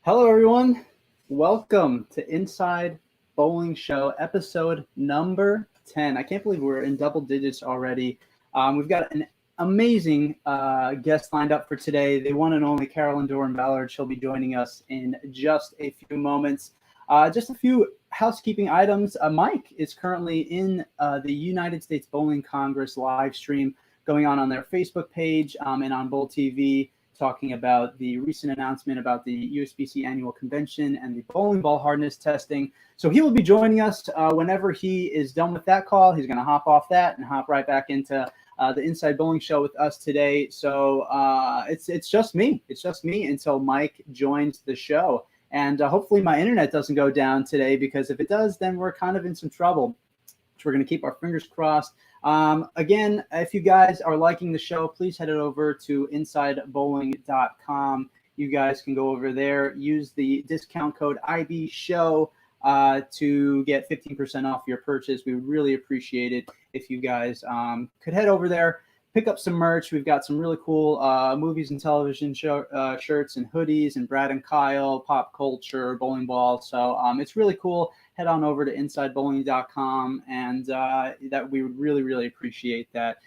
Hello, everyone. Welcome to Inside Bowling Show, episode number 10. I can't believe we're in double digits already. We've got an amazing guest lined up for today, the one and only Carolyn Dorin-Ballard. She'll be joining us in just a few moments. Just a few housekeeping items. Mike is currently in the United States Bowling Congress live stream going on their Facebook page and on Bowl TV, talking about the recent announcement about the USBC annual convention and the bowling ball hardness testing. So he will be joining us whenever he is done with that call. He's going to hop off that and hop right back into the Inside Bowling Show with us today. So it's just me. It's just me until Mike joins the show. And hopefully my internet doesn't go down today, because if it does, then we're kind of in some trouble. So we're going to keep our fingers crossed. Again, if you guys are liking the show, please head it over to InsideBowling.com. You guys can go over there, use the discount code IBSHOW to get 15% off your purchase. We would really appreciate it if you guys could head over there, pick up some merch. We've got some really cool movies and television shirts and hoodies and Brad and Kyle, pop culture, bowling ball. So it's really cool. Head on over to InsideBowling.com, and that we would really, really appreciate that.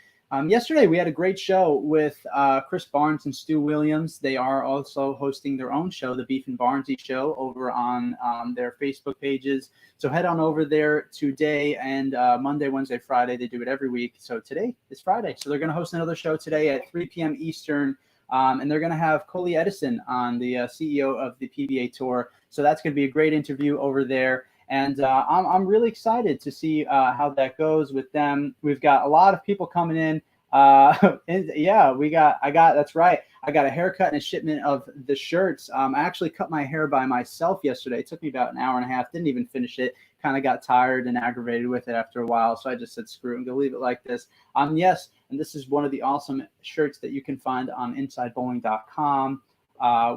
Yesterday, we had a great show with Chris Barnes and Stu Williams. They are also hosting their own show, the Beef and Barnesy Show, over on their Facebook pages. So head on over there today, and Monday, Wednesday, Friday. They do it every week. So today is Friday. So they're going to host another show today at 3 p.m. Eastern, and they're going to have Coley Edison on, the CEO of the PWBA Tour. So that's going to be a great interview over there. And I'm really excited to see how that goes with them. We've got a lot of people coming in. And yeah, that's right. I got a haircut and a shipment of the shirts. I actually cut my hair by myself yesterday. It took me about an hour and a half. Didn't even finish it. Kind of got tired and aggravated with it after a while. So I just said, screw it, I'm going to leave it like this. Yes, and this is one of the awesome shirts that you can find on InsideBowling.com.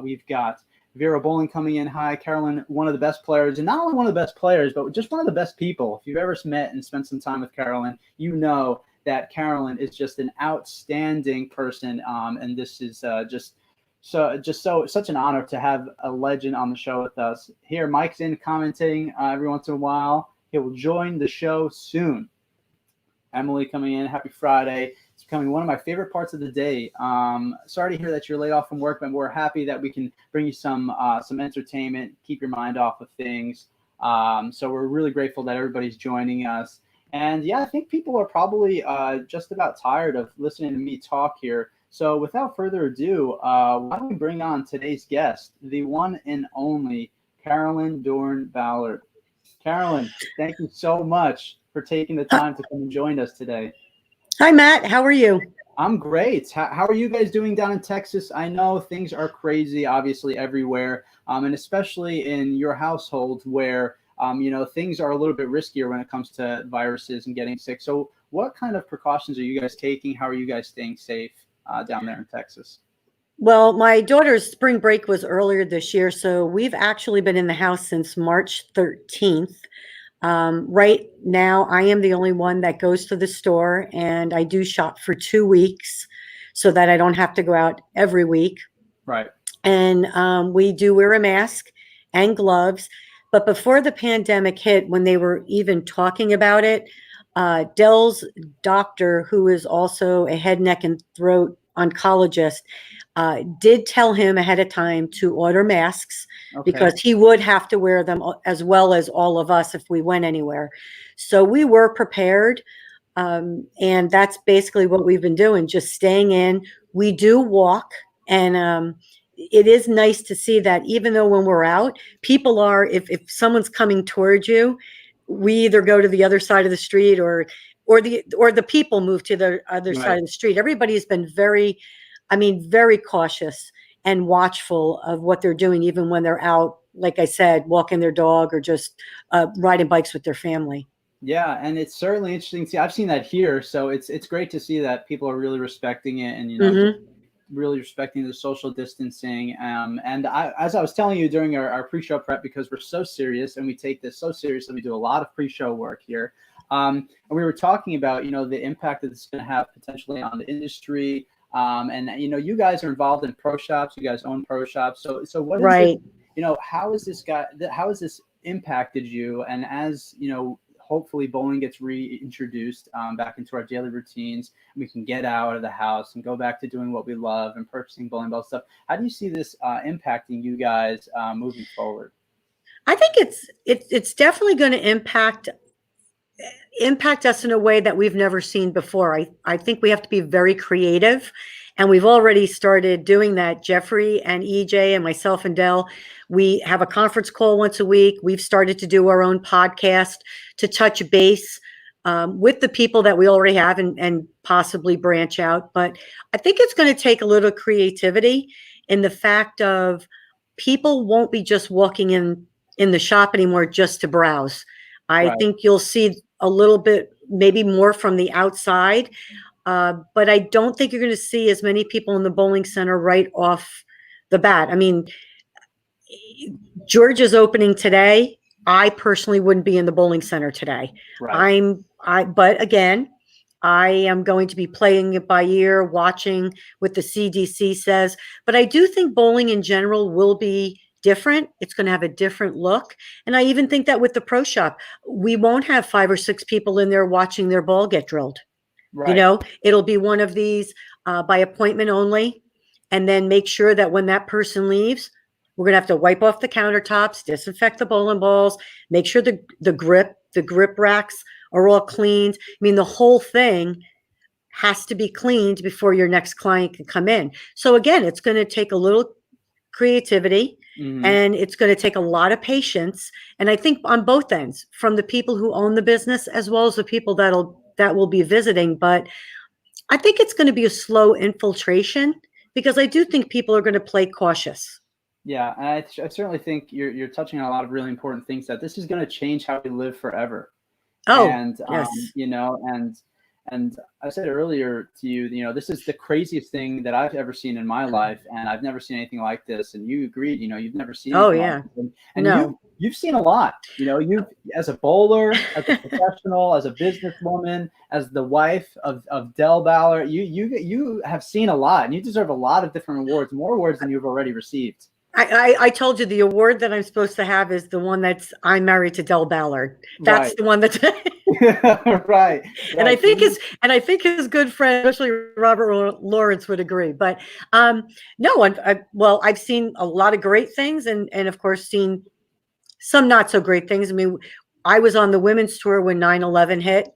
We've got Vera Bowling coming in. Hi, Carolyn, one of the best players, and not only one of the best players, but just one of the best people. If you've ever met and spent some time with Carolyn, you know that Carolyn is just an outstanding person, and this is such an honor to have a legend on the show with us. Here, Mike's in commenting every once in a while. He will join the show soon. Emily coming in. Happy Friday. It's becoming one of my favorite parts of the day. Sorry to hear that you're laid off from work, but we're happy that we can bring you some entertainment, keep your mind off of things. So we're really grateful that everybody's joining us. And yeah, I think people are probably just about tired of listening to me talk here. So without further ado, why don't we bring on today's guest, the one and only Carolyn Dorin-Ballard. Carolyn, thank you so much for taking the time to come and join us today. Hi, Matt. How are you? I'm great. How are you guys doing down in Texas? I know things are crazy, obviously, everywhere, and especially in your household where, things are a little bit riskier when it comes to viruses and getting sick. So what kind of precautions are you guys taking? How are you guys staying safe down there in Texas? Well, my daughter's spring break was earlier this year, so we've actually been in the house since March 13th. Right now, I am the only one that goes to the store, and I do shop for 2 weeks so that I don't have to go out every week. Right. And we do wear a mask and gloves. But before the pandemic hit, when they were even talking about it, Dell's doctor, who is also a head, neck, and throat oncologist, did tell him ahead of time to order masks Okay. because he would have to wear them as well as all of us if we went anywhere. So we were prepared. And that's basically what we've been doing, just staying in. We do walk, and it is nice to see that even though when we're out, people are, if someone's coming towards you, we either go to the other side of the street or the people move to the other side of the street. Everybody has been very cautious and watchful of what they're doing, even when they're out, like I said, walking their dog or just riding bikes with their family. Yeah, and it's certainly interesting to see. I've seen that here, so it's great to see that people are really respecting it, and really respecting the social distancing. And as I was telling you during our pre-show prep, because we're so serious and we take this so seriously, we do a lot of pre-show work here. And we were talking about the impact that it's going to have potentially on the industry. And you guys are involved in pro shops. You guys own pro shops. So what is it, how has this impacted you? And as hopefully bowling gets reintroduced back into our daily routines, and we can get out of the house and go back to doing what we love and purchasing bowling ball stuff. How do you see this impacting you guys moving forward? I think it's definitely going to impact us in a way that we've never seen before. I think we have to be very creative, and we've already started doing that. Jeffrey and EJ and myself and Dell, we have a conference call once a week. We've started to do our own podcast to touch base with the people that we already have and possibly branch out. But I think it's going to take a little creativity in the fact of people won't be just walking in the shop anymore just to browse. I think you'll see a little bit, maybe more from the outside. But I don't think you're going to see as many people in the bowling center right off the bat. I mean, Georgia's opening today. I personally wouldn't be in the bowling center today. But again, I am going to be playing it by ear, watching what the CDC says. But I do think bowling in general will be different. It's going to have a different look. And I even think that with the pro shop, we won't have 5 or 6 people in there watching their ball get drilled. It'll be one of these by appointment only. And then make sure that when that person leaves, we're going to have to wipe off the countertops, disinfect the bowling balls, make sure the grip racks are all cleaned. I mean, the whole thing has to be cleaned before your next client can come in. So again, it's going to take a little creativity, and it's going to take a lot of patience. And I think on both ends, from the people who own the business as well as the people that will be visiting. But I think it's going to be a slow infiltration, because I do think people are going to play cautious. Yeah, and I certainly think you're touching on a lot of really important things, that this is going to change how we live forever. And and I said earlier to you, this is the craziest thing that I've ever seen in my life, and I've never seen anything like this. And you agreed, you've never seen anything like this. And you've seen a lot. You as a bowler, as a professional, as a businesswoman, as the wife of Dell Ballard, you have seen a lot, and you deserve a lot of different awards, more awards than you've already received. I told you the award that I'm supposed to have is the one that's I'm married to Dell Ballard. That's the one that's right. And I think his good friend, especially Robert Lawrence, would agree. But I've seen a lot of great things, and of course seen some not so great things. I mean, I was on the women's tour when 9/11 hit.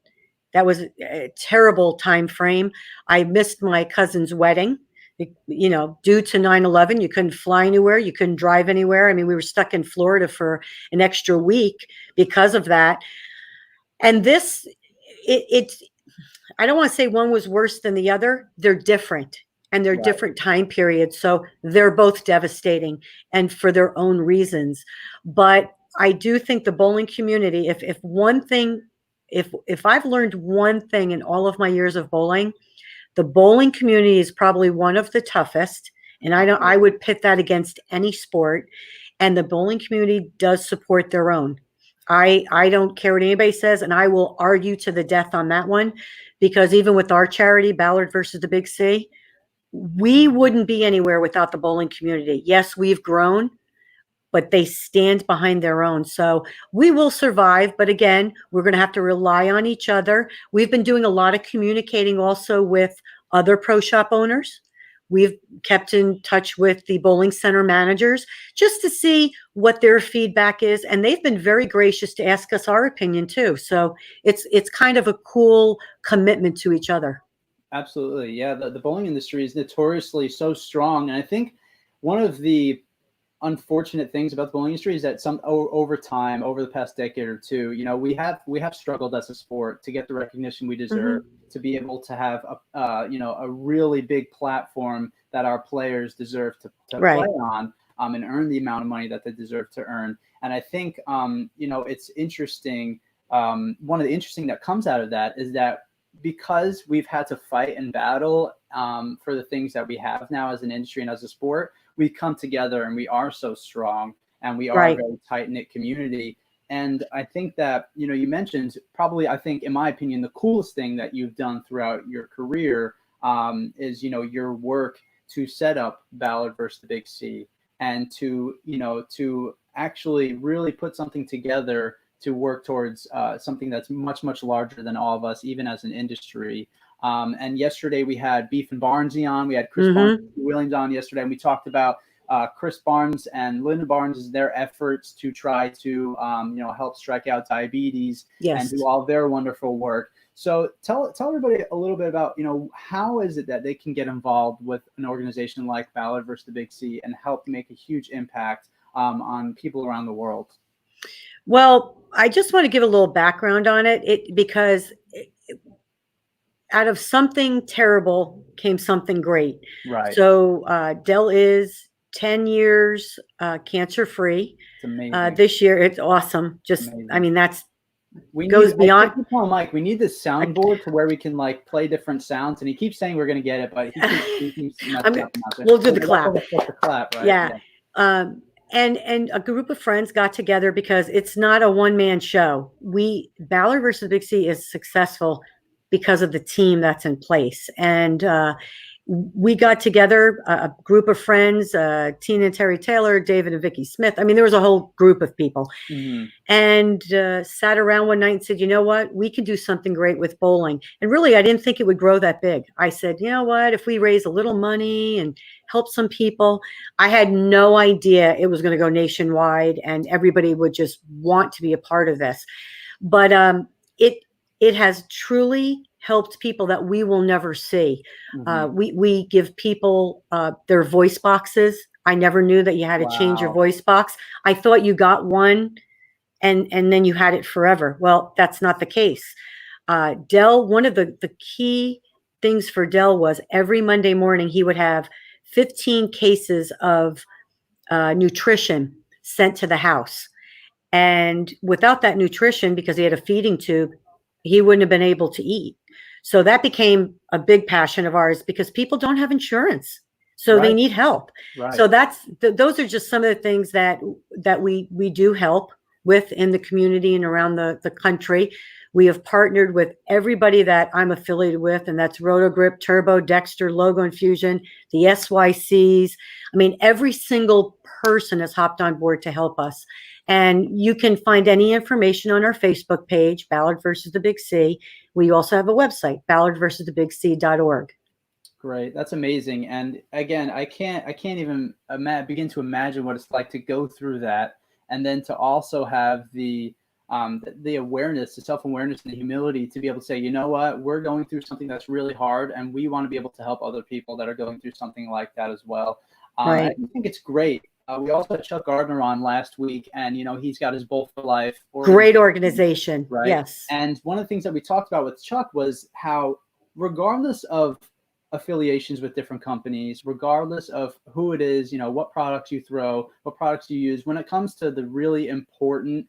That was a terrible time frame. I missed my cousin's wedding. Due to 9/11, you couldn't fly anywhere. You couldn't drive anywhere. I mean, we were stuck in Florida for an extra week because of that. And I don't want to say one was worse than the other. They're different, and they're different time periods. So they're both devastating, and for their own reasons. But I do think the bowling community, if I've learned one thing in all of my years of bowling, the bowling community is probably one of the toughest, and I would pit that against any sport. And the bowling community does support their own. I don't care what anybody says, and I will argue to the death on that one, because even with our charity, Ballard versus the Big C, we wouldn't be anywhere without the bowling community. Yes, we've grown, but they stand behind their own. So we will survive. But again, we're going to have to rely on each other. We've been doing a lot of communicating also with other pro shop owners. we've kept in touch with the bowling center managers just to see what their feedback is. And they've been very gracious to ask us our opinion too. So it's kind of a cool commitment to each other. Absolutely. Yeah. The bowling industry is notoriously so strong. And I think one of the unfortunate things about the bowling industry is that over time, over the past decade or two, we have struggled as a sport to get the recognition we deserve, to be able to have a really big platform that our players deserve to play on, and earn the amount of money that they deserve to earn. And I think it's interesting. One of the interesting that comes out of that is that because we've had to fight and battle for the things that we have now as an industry and as a sport, we come together and we are so strong, and we are a very tight-knit community. And I think that, you mentioned probably, I think, in my opinion, the coolest thing that you've done throughout your career is, your work to set up Ballard versus the Big C, and to actually really put something together to work towards something that's much, much larger than all of us, even as an industry. And yesterday we had Beef and Barnesy on. We had Chris Barnes and Williams on yesterday, and we talked about Chris Barnes and Linda Barnes' their efforts to try to help strike out diabetes and do all their wonderful work. So tell everybody a little bit about how is it that they can get involved with an organization like Ballard versus the Big C and help make a huge impact on people around the world. Well, I just want to give a little background on it, because out of something terrible came something great. Right. So Dell is 10 years cancer-free. It's amazing. This year, it's awesome. Just, amazing. I mean, goes beyond. Mike, we need this soundboard to where we can play different sounds. And he keeps saying we're going to get it, but he keeps we'll do the clap. The clap, right? Yeah. And a group of friends got together because it's not a one-man show. Ballard versus Big C is successful because of the team that's in place. And we got together, a group of friends, Tina and Terry Taylor, David and Vicky Smith. I mean, there was a whole group of people. And sat around one night and said, you know what, we can do something great with bowling. And really, I didn't think it would grow that big. I said, you know what, if we raise a little money and help some people. I had no idea it was going to go nationwide and everybody would just want to be a part of this. But it has truly helped people that we will never see. We give people their voice boxes. I never knew that you had to change your voice box. I thought you got one and then you had it forever. Well, that's not the case. Dell, one of the key things for Dell was every Monday morning he would have 15 cases of nutrition sent to the house. And without that nutrition, because he had a feeding tube, he wouldn't have been able to eat. So that became a big passion of ours because people don't have insurance. So they need help. So those are just some of the things that we do help with in the community and around the country. We have partnered with everybody that I'm affiliated with, and that's Rotogrip, Turbo, Dexter, Logo Infusion, the SYCs. I mean, every single person has hopped on board to help us. And you can find any information on our Facebook page, Ballard versus the Big C. We also have a website, ballardversusthebigc.org. Great. That's amazing. And again, I can't even begin to imagine what it's like to go through that. And then to also have the awareness, the self-awareness and the humility to be able to say, you know what, we're going through something that's really hard and we want to be able to help other people that are going through something like that as well. I think it's great. We also had Chuck Gardner on last week, and he's got his Bowl for Life. Great organization, right? Yes. And one of the things that we talked about with Chuck was how, regardless of affiliations with different companies, regardless of who it is, what products you throw, what products you use, when it comes to the really important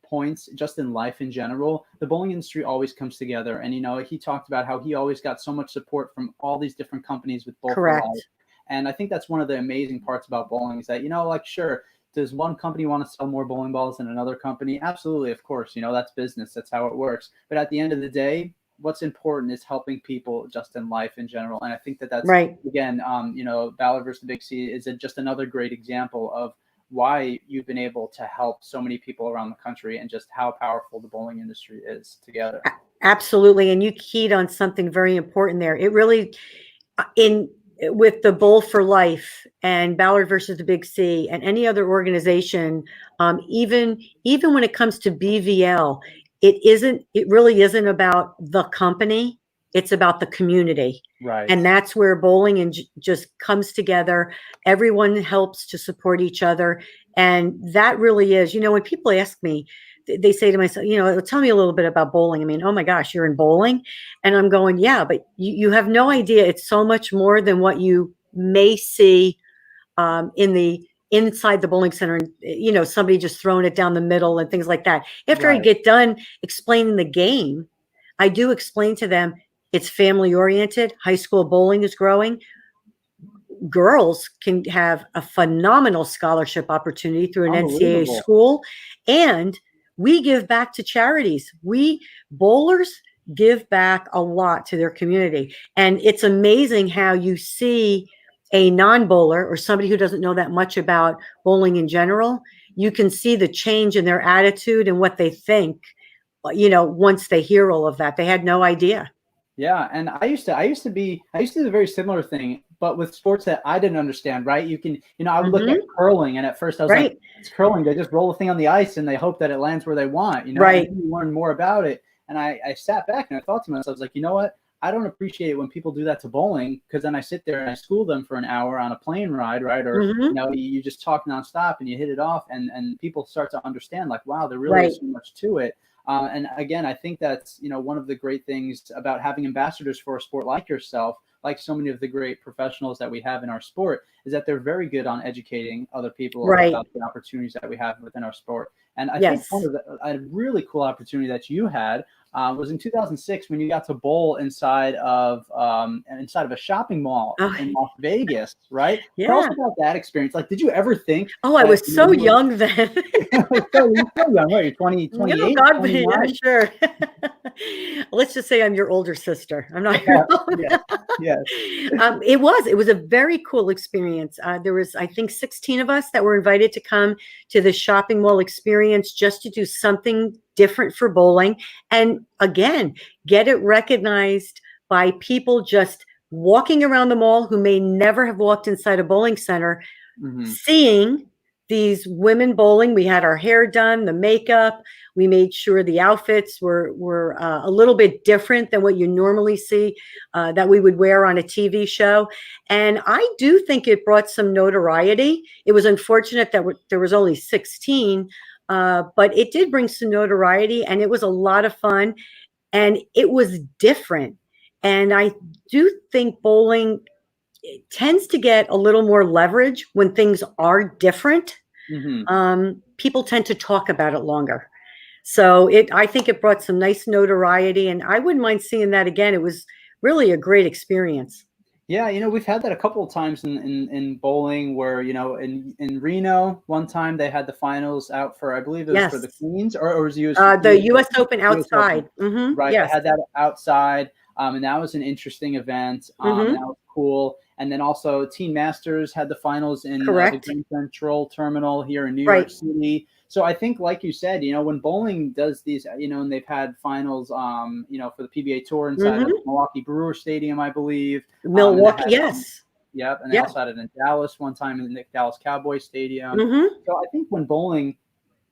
points just in life in general, the bowling industry always comes together. And he talked about how he always got so much support from all these different companies with Bowl for Life. And I think that's one of the amazing parts about bowling is that, sure, does one company want to sell more bowling balls than another company? Absolutely, of course. That's business. That's how it works. But at the end of the day, what's important is helping people just in life in general. And I think that's again, Ballard versus the Big C is just another great example of why you've been able to help so many people around the country and just how powerful the bowling industry is together. Absolutely. And you keyed on something very important there. It really, with the Bowl for Life and Ballard versus the Big C and any other organization, even when it comes to BVL, it really isn't about the company. It's about the community. Right. And that's where bowling and just comes together. Everyone helps to support each other. And that really is, when people ask me, they say to myself, tell me a little bit about bowling. I mean, oh my gosh, you're in bowling? And I'm going, yeah, but you have no idea. It's so much more than what you may see inside the bowling center, and somebody just throwing it down the middle and things like that. After I get done explaining the game, I do explain to them it's family oriented. High school bowling is growing. Girls can have a phenomenal scholarship opportunity through an NCAA school, and we give back to charities. Bowlers give back a lot to their community. And it's amazing how you see a non-bowler or somebody who doesn't know that much about bowling in general, you can see the change in their attitude and what they think, once they hear all of that. They had no idea. Yeah, and I used to do a very similar thing, but with sports that I didn't understand, right? I would look at curling, and at first I was like, it's curling. They just roll the thing on the ice and they hope that it lands where they want, Right. And you learn more about it. And I sat back and I thought to myself, I was like, you know what? I don't appreciate it when people do that to bowling, because then I sit there and I school them for an hour on a plane ride, right? Or, you just talk nonstop and you hit it off, and people start to understand, like, wow, there really is so much to it. And again, I think that's, one of the great things about having ambassadors for a sport like yourself, like so many of the great professionals that we have in our sport, is that they're very good on educating other people about the opportunities that we have within our sport. And I think one of a really cool opportunity that you had was in 2006 when you got to bowl inside of a shopping mall in Las Vegas, right? Yeah. Tell us about that experience. Like, did you ever think? Oh, I was so young then. so young, right? You're 20, 28? Oh, God, yeah, sure. Let's just say I'm your older sister. I'm not your older. Yes. It was a very cool experience. There was, I think, 16 of us that were invited to come to the shopping mall experience just to do something different for bowling. And again, get it recognized by people just walking around the mall who may never have walked inside a bowling center, seeing these women bowling. We had our hair done, the makeup. We made sure the outfits were a little bit different than what you normally see that we would wear on a TV show. And I do think it brought some notoriety. It was unfortunate that there was only 16, but it did bring some notoriety, and it was a lot of fun, and it was different. And I do think bowling tends to get a little more leverage when things are different. People tend to talk about it longer. So I think it brought some nice notoriety, and I wouldn't mind seeing that again. It was really a great experience. Yeah, we've had that a couple of times in bowling where, in Reno, one time they had the finals out for, I believe it was for the Queens, or was it the US Open outside. Right. Yes. They had that outside. And that was an interesting event. That was cool. And then also Teen Masters had the finals in the Grand Central Terminal here in New York City. So I think, like you said, when bowling does these, and they've had finals, for the PWBA Tour inside of the Milwaukee Brewer Stadium, I believe. Milwaukee, yes. Yep. And they also had it in Dallas one time in the Dallas Cowboys Stadium. So I think when bowling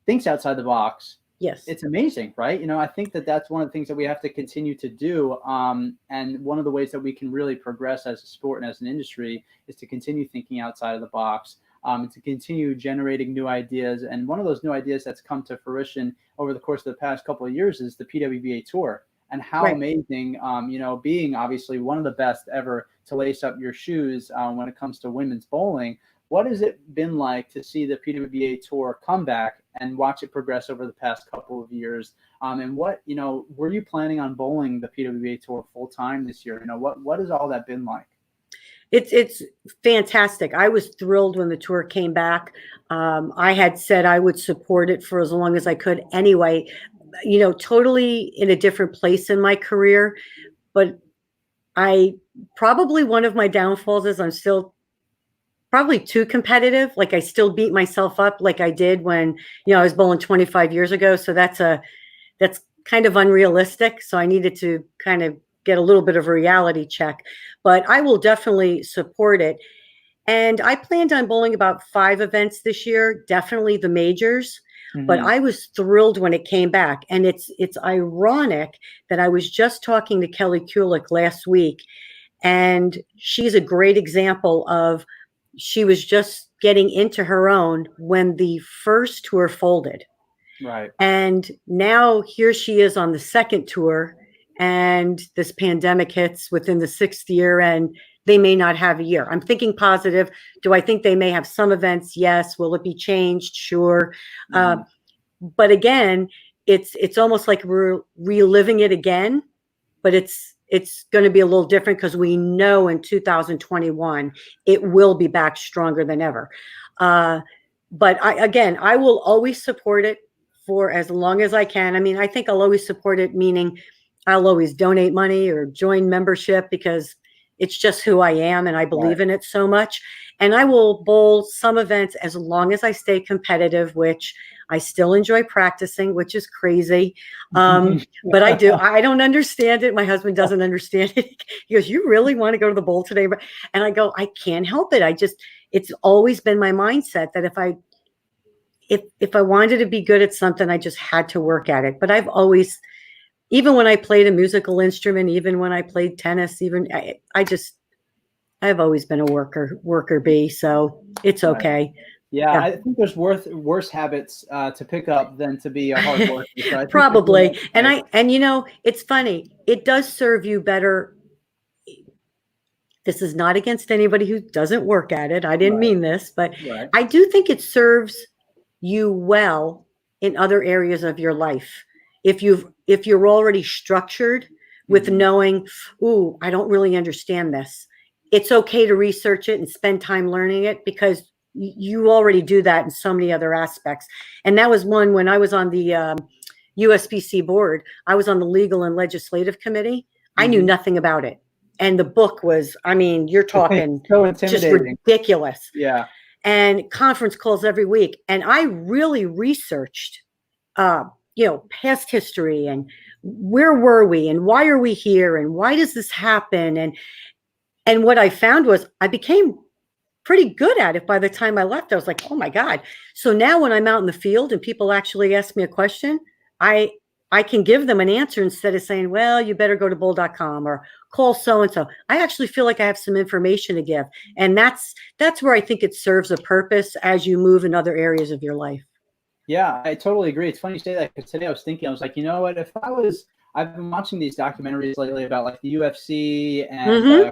thinks outside the box, it's amazing, right? I think that's one of the things that we have to continue to do. And one of the ways that we can really progress as a sport and as an industry is to continue thinking outside of the box. And to continue generating new ideas. And one of those new ideas that's come to fruition over the course of the past couple of years is the PWBA Tour. And how amazing, being obviously one of the best ever to lace up your shoes when it comes to women's bowling. What has it been like to see the PWBA Tour come back and watch it progress over the past couple of years? And what, were you planning on bowling the PWBA Tour full time this year? What has all that been like? It's fantastic. I was thrilled when the tour came back. I had said I would support it for as long as I could anyway, totally in a different place in my career. But probably one of my downfalls is I'm still probably too competitive. Like I still beat myself up like I did when, I was bowling 25 years ago. So that's kind of unrealistic. So I needed to kind of get a little bit of a reality check. But I will definitely support it. And I planned on bowling about 5 events this year, definitely the majors. But I was thrilled when it came back. And it's ironic that I was just talking to Kelly Kulick last week, and she's a great example of, she was just getting into her own when the first tour folded. Right. And now here she is on the second tour, and this pandemic hits within the 6th year, and they may not have a year. I'm thinking positive. Do I think they may have some events? Yes. Will it be changed? Sure. But again, it's almost like we're reliving it again, but it's going to be a little different because we know in 2021 it will be back stronger than ever. But I will always support it for as long as I can. I mean, I think I'll always support it, meaning I'll always donate money or join membership because it's just who I am and I believe in it so much. And I will bowl some events as long as I stay competitive, which I still enjoy practicing, which is crazy. But I do. I don't understand it. My husband doesn't understand it. He goes, "You really want to go to the bowl today?" And I go, "I can't help it. It's always been my mindset that if I wanted to be good at something, I just had to work at it." But I've always, even when I played a musical instrument, even when I played tennis, I've always been a worker bee. So it's okay. Yeah, I think there's worse habits to pick up than to be a hard worker. So probably. And you know, it's funny. It does serve you better. This is not against anybody who doesn't work at it. I didn't mean this, but I do think it serves you well in other areas of your life. If you're already structured with knowing, ooh, I don't really understand this, it's okay to research it and spend time learning it because you already do that in so many other aspects. And that was one when I was on the USPC board. I was on the legal and legislative committee. I knew nothing about it. And the book was, I mean, you're talking so just ridiculous. Yeah. And conference calls every week. And I really researched, past history and where were we and why are we here and why does this happen? And what I found was I became pretty good at it by the time I left. I was like, oh my God. So now when I'm out in the field and people actually ask me a question, I can give them an answer instead of saying, well, you better go to bowl.com or call so-and-so. I actually feel like I have some information to give. And that's where I think it serves a purpose as you move in other areas of your life. Yeah, I totally agree. It's funny you say that because today I was like, you know what, I've been watching these documentaries lately about like the UFC and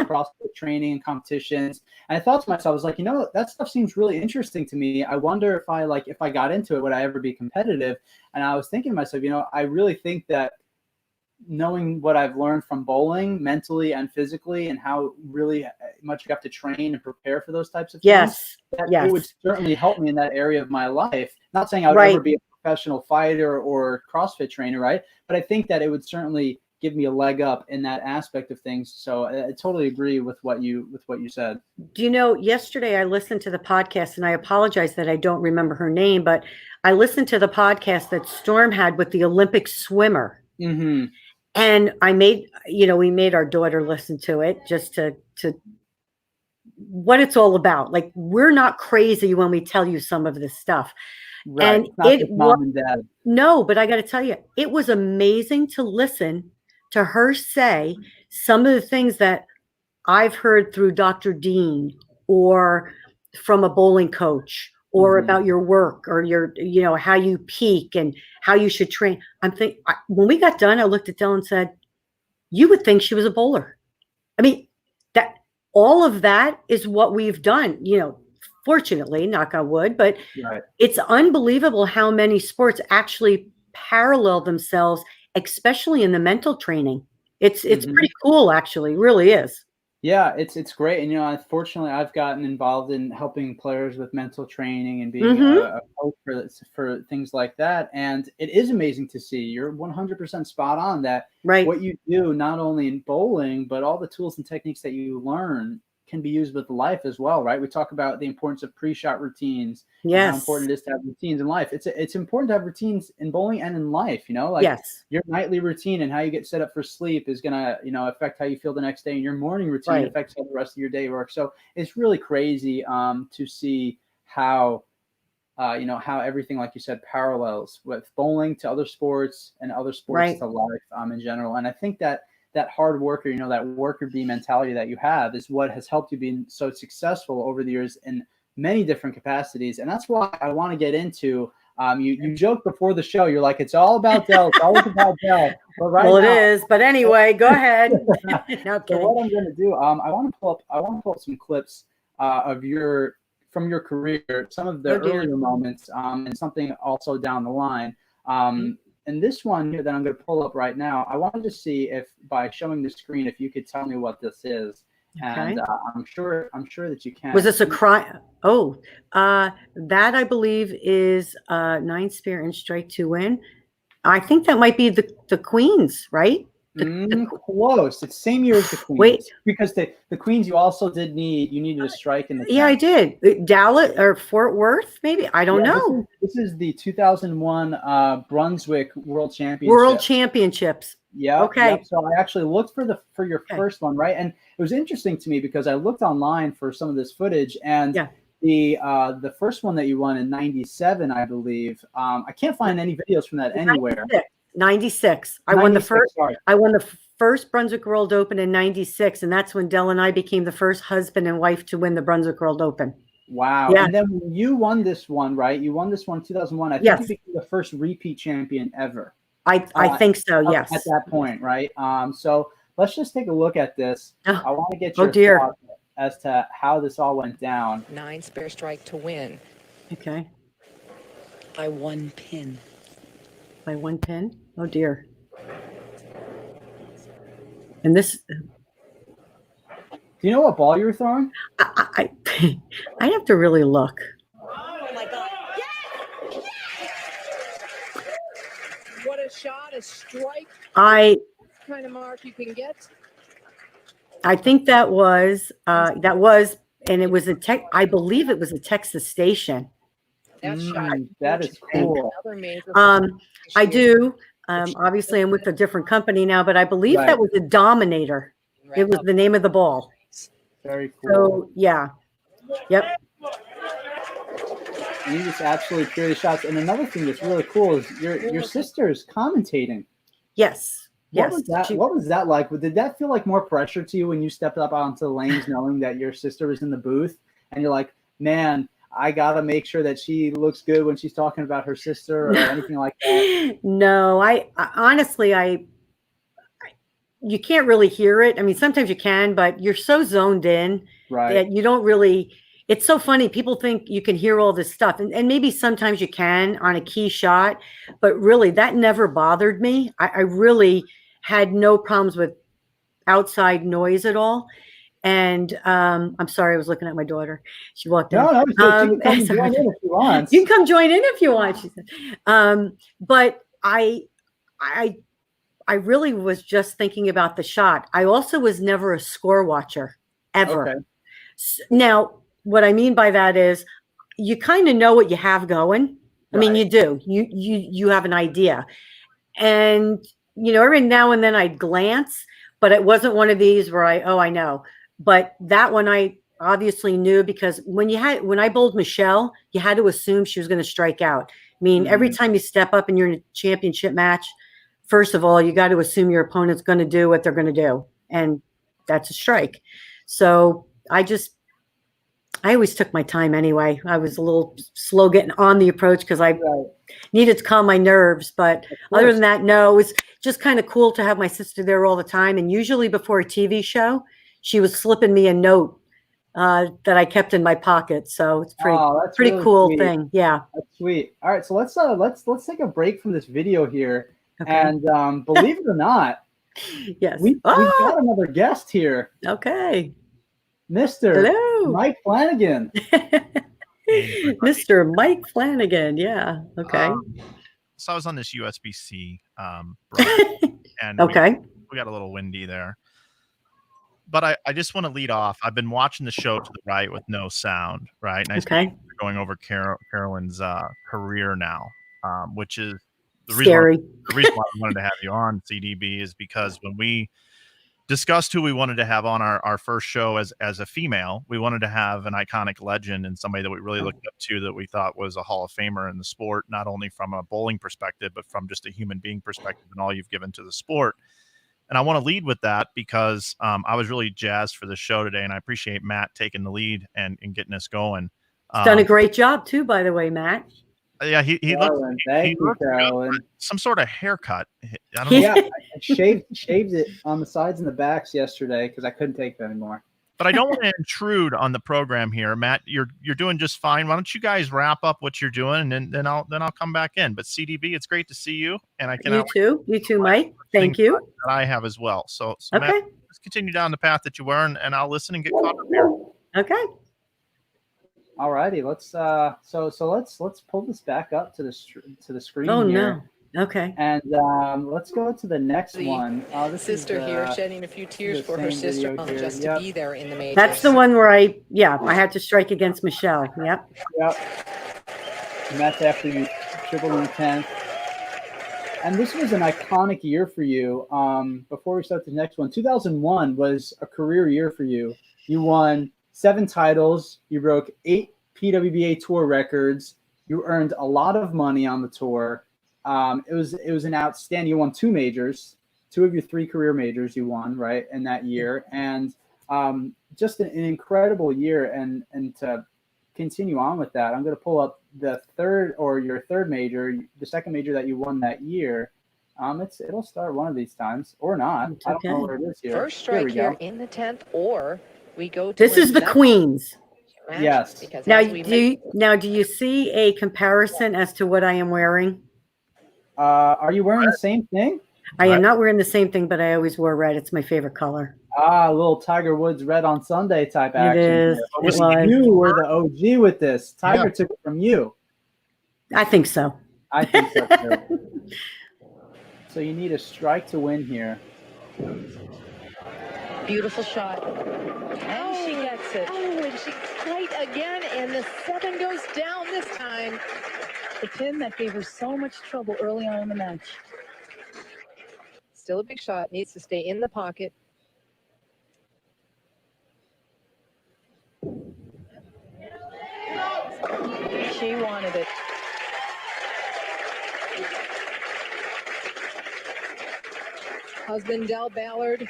CrossFit training and competitions. And I thought to myself, I was like, you know, that stuff seems really interesting to me. I wonder if I got into it, would I ever be competitive? And I was thinking to myself, you know, I really think that knowing what I've learned from bowling mentally and physically and how really much you have to train and prepare for those types of things, it would certainly help me in that area of my life. Not saying I would ever be a professional fighter or CrossFit trainer, right? But I think that it would certainly give me a leg up in that aspect of things. So I totally agree with what you said. Do you know, yesterday I listened to the podcast, and I apologize that I don't remember her name, but I listened to the podcast that Storm had with the Olympic swimmer. Mm-hmm. And we made our daughter listen to it just to what it's all about. Like, we're not crazy when we tell you some of this stuff. Right. And not just mom and dad. No, but I got to tell you, it was amazing to listen to her say some of the things that I've heard through Dr. Dean or from a bowling coach or about your work or your, how you peak and how you should train. When we got done, I looked at Dylan and said, you would think she was a bowler. I mean, that all of that is what we've done, fortunately, knock on wood, but it's unbelievable how many sports actually parallel themselves, especially in the mental training. It's pretty cool, actually, it really is. Yeah, it's great. And, unfortunately, I've gotten involved in helping players with mental training and being a coach for things like that. And it is amazing to see. You're 100% spot on that what you do, not only in bowling, but all the tools and techniques that you learn can be used with life as well, right? We talk about the importance of pre-shot routines. Yes. How important it is to have routines in life. It's important to have routines in bowling and in life, you know, like yes. your nightly routine and how you get set up for sleep is going to, you know, affect how you feel the next day, and your morning routine Right. affects how the rest of your day works. So it's really crazy to see how, you know, how everything, like you said, parallels with bowling to other sports and other sports Right. to life in general. And I think that hard worker, you know, that worker bee mentality that you have is what has helped you be so successful over the years in many different capacities. And that's why I want to get into, you joked before the show, you're like, it's all about Dell, it's always about Dell. But right well, now, it is. But anyway, go ahead. No, so what I'm going to do, I want to pull up some clips from your career, some of the earlier moments, and something also down the line. And this one here that I'm going to pull up right now, I wanted to see if, by showing the screen, if you could tell me what this is. Okay. And I'm sure that you can. Was this a cry? Oh, that I believe is 9 spare and strike to win. I think that might be the Queens, right? Close. It's same year as the Queens. Wait, because the Queens, you also needed a strike in the 10th. Yeah, I did. Dallas or Fort Worth, maybe. I don't know. This is the 2001 Brunswick World Championship. World Championships. Yeah. Okay. Yep. So I actually looked for your first one, right? And it was interesting to me because I looked online for some of this footage, and the first one that you won in '97, I believe. I can't find any videos from that anywhere. 96. I won the first Brunswick World Open in '96, and that's when Dell and I became the first husband and wife to win the Brunswick World Open. Wow. Yeah. And then when you won this one, right? You won this one in 2001. I think you became the first repeat champion ever. I think so, yes. At that point, right? So let's just take a look at this. I want to get your thoughts as to how this all went down. 9 spare strike to win. Okay. By 1 pin. By 1 pin? Oh, dear. And this... Do you know what ball you were throwing? I have to really look. Oh, my God. Yes! What a shot, a strike. Kind of mark you can get. I think that was, and it was I believe it was a Texas station. That is cool. I do. Obviously, I'm with a different company now, but I believe that was a Dominator. It was the name of the ball. Very cool. So, yeah. Yep. And you just absolutely pure the shots. And another thing that's really cool is your sister's commentating. Yes. What was that like? Did that feel like more pressure to you when you stepped up onto the lanes knowing that your sister was in the booth and you're like, man, I got to make sure that she looks good when she's talking about her sister or anything like that? No, I honestly, you can't really hear it. I mean, sometimes you can, but you're so zoned in that you don't really, it's so funny. People think you can hear all this stuff, and maybe sometimes you can on a key shot, but really that never bothered me. I really had no problems with outside noise at all. And I'm sorry, I was looking at my daughter. She walked in. No, you can come join in if you want. You can come join in if you want, she said. But I really was just thinking about the shot. I also was never a score watcher, ever. Okay. Now, what I mean by that is you kind of know what you have going. I mean, you do. You have an idea. And, every now and then I'd glance, but it wasn't one of these where I know. But that one I obviously knew because when I bowled Michelle, you had to assume she was going to strike out. I mean, every time you step up and you're in a championship match, first of all, you got to assume your opponent's going to do what they're going to do. And that's a strike. So I always took my time anyway. I was a little slow getting on the approach because I needed to calm my nerves. But other than that, no, it was just kind of cool to have my sister there all the time. And usually before a TV show, she was slipping me a note that I kept in my pocket. So it's pretty really cool sweet. Thing. Yeah. That's sweet. All right. So let's take a break from this video here. Okay. And believe it or not, yes, we've got another guest here. Okay. Mr. Mike Flanagan. Mr. Mike Flanagan. Yeah. Okay. So I was on this USB-C and okay. we got a little windy there. but I just want to lead off. I've been watching the show to the right with no sound, right? And Okay. going over Carolyn's career now, which is the Scary. reason why I wanted to have you on, CDB, is because when we discussed who we wanted to have on our first show as a female, we wanted to have an iconic legend and somebody that we really looked up to, that we thought was a Hall of Famer in the sport, not only from a bowling perspective, but from just a human being perspective and all you've given to the sport. And I want to lead with that because I was really jazzed for the show today, and I appreciate Matt taking the lead and getting us going. He's done a great job too, by the way, Matt. Yeah, he Carolyn, thank you, looked Carolyn. some sort of haircut. I don't know. Yeah, I shaved it on the sides and the backs yesterday because I couldn't take it anymore. But I don't want to intrude on the program here, Matt. You're doing just fine. Why don't you guys wrap up what you're doing, and then I'll come back in. But CDB, it's great to see you, and I can you too, Mike. Thank you. That I have as well. So Okay. Matt, let's continue down the path that you were, and I'll listen and get caught up here. Okay. All righty, let's let's pull this back up to the screen. Oh here. no. Okay. And let's go to the next one. This sister here shedding a few tears for her sister just to be there in the majors. That's the one where I had to strike against Michelle. Yep. And that's after you tripled in the 10th. And this was an iconic year for you. Before we start the next one, 2001 was a career year for you. You won 7 titles. You broke 8 PWBA Tour records. You earned a lot of money on the tour. It was an outstanding. You won 2 majors, 2 of your 3 career majors you won, right, in that year. And just an incredible year. And to continue on with that, I'm going to pull up your third major, the second major that you won that year. It'll start one of these times or not. Okay. I don't know where it is here. First strike here in the 10th, or we go to This is the Queens. Yes. Now do you see a comparison as to what I am wearing? Are you wearing the same thing? I am not wearing the same thing, but I always wore red. It's my favorite color. A little Tiger Woods red on Sunday type action. It is. You were the OG with this. Tiger took it from you. I think so. I think so too. So you need a strike to win here. Beautiful shot. And she gets it. Oh, and she's tight again, and the 7 goes down this time. The pin that gave her so much trouble early on in the match. Still a big shot. Needs to stay in the pocket. She wanted it. Husband Del Ballard,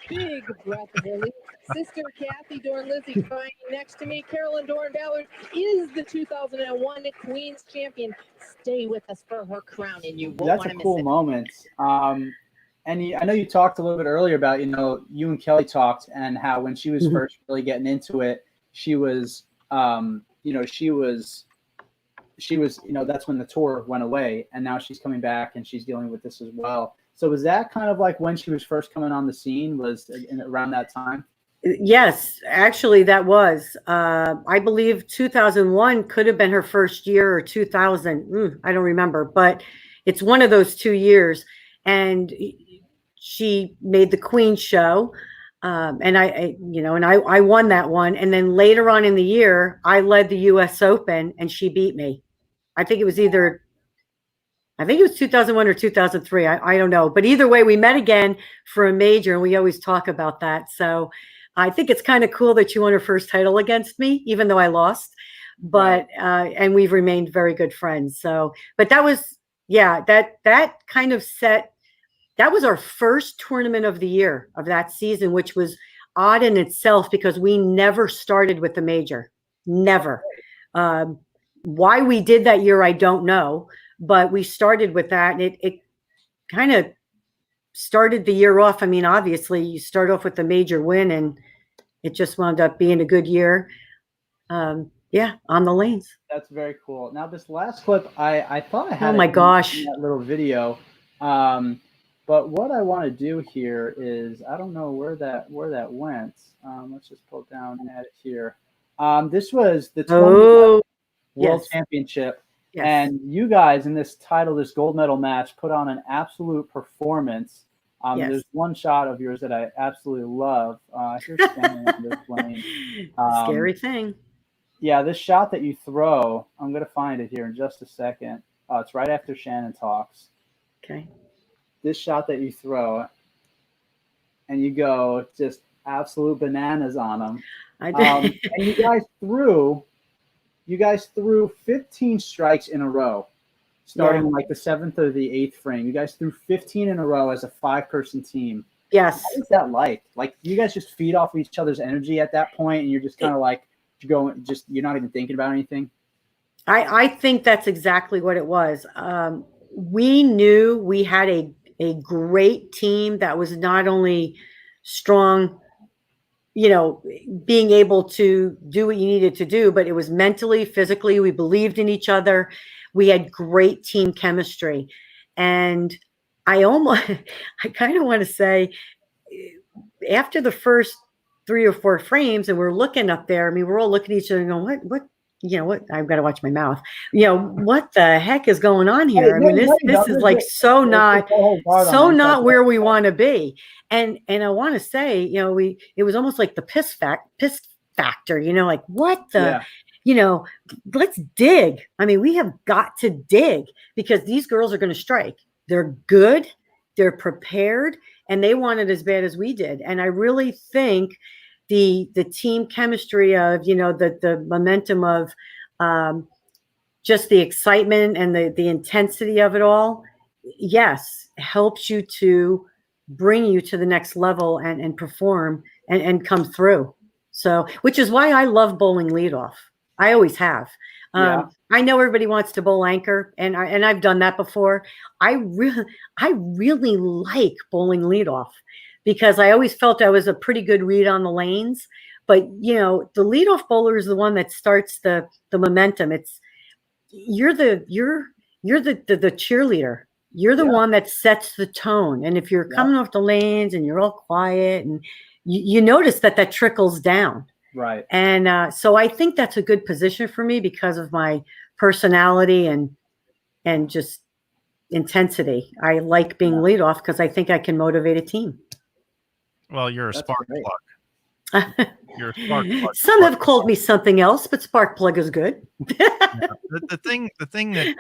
big breath of relief. Sister Kathy Dorin-Lizzie crying next to me. Carolyn Dorin-Ballard is the 2001 Queens champion. Stay with us for her crown, and you won't want to miss it. That's a cool moment. And I know you talked a little bit earlier about, you and Kelly talked, and how when she was first really getting into it, she was, that's when the tour went away, and now she's coming back and she's dealing with this as well. So was that kind of like when she was first coming on the scene, was around that time? Yes, actually that was. I believe 2001 could have been her first year, or 2000. I don't remember, but it's one of those 2 years. And she made the Queen show. And I won that one. And then later on in the year, I led the US Open and she beat me. I think it was 2001 or 2003. I don't know. But either way, we met again for a major, and we always talk about that. So I think it's kind of cool that you won her first title against me, even though I lost. But and we've remained very good friends. So, but that was, that kind of set. That was our first tournament of the year of that season, which was odd in itself because we never started with the major. Never. Why we did that year, I don't know. But we started with that, and it kind of started the year off. I mean, obviously, you start off with the major win, and it just wound up being a good year. On the lanes. That's very cool. Now, this last clip, I thought I had. Oh my gosh! That little video. But what I want to do here is, I don't know where that went. Let's just pull it down and add it here. This was the 20 World Championship. Yes. And you guys in this gold medal match put on an absolute performance. Yes. There's one shot of yours that I absolutely love. Here's standing on this lane. Scary thing. Yeah, this shot that you throw, I'm going to find it here in just a second. It's right after Shannon talks. Okay. This shot that you throw, and you go just absolute bananas on them. I did. And you guys threw 15 strikes in a row, starting in like the 7th or the 8th frame. You guys threw 15 in a row as a 5-person team. Yes. What is that like? Like, you guys just feed off of each other's energy at that point, and you're just kind of like you're not even thinking about anything. I think that's exactly what it was. We knew we had a great team that was not only strong, being able to do what you needed to do, but it was mentally, physically, we believed in each other. We had great team chemistry. And I kind of want to say, after the first 3 or 4 frames, and we're looking up there, I mean, we're all looking at each other and going, what, I've got to watch my mouth. What the heck is going on here? I mean, this is like so not where we want to be. And I want to say, it was almost like the piss factor, like what the, let's dig. I mean, we have got to dig because these girls are going to strike. They're good. They're prepared, and they want it as bad as we did. And I really think the team chemistry of, the momentum of just the excitement and the intensity of it all, yes, helps you to bring you to the next level and perform and come through. So, which is why I love bowling leadoff. I always have. I know everybody wants to bowl anchor, and I've done that before. I really like bowling leadoff because I always felt I was a pretty good read on the lanes. But the leadoff bowler is the one that starts the momentum. You're the cheerleader. You're the one that sets the tone. And if you're coming off the lanes and you're all quiet, and you notice that trickles down. Right. And so I think that's a good position for me because of my personality and just intensity. I like being leadoff because I think I can motivate a team. Well, you're a spark plug. You're a spark plug. Some have called me something else, but spark plug is good. The thing that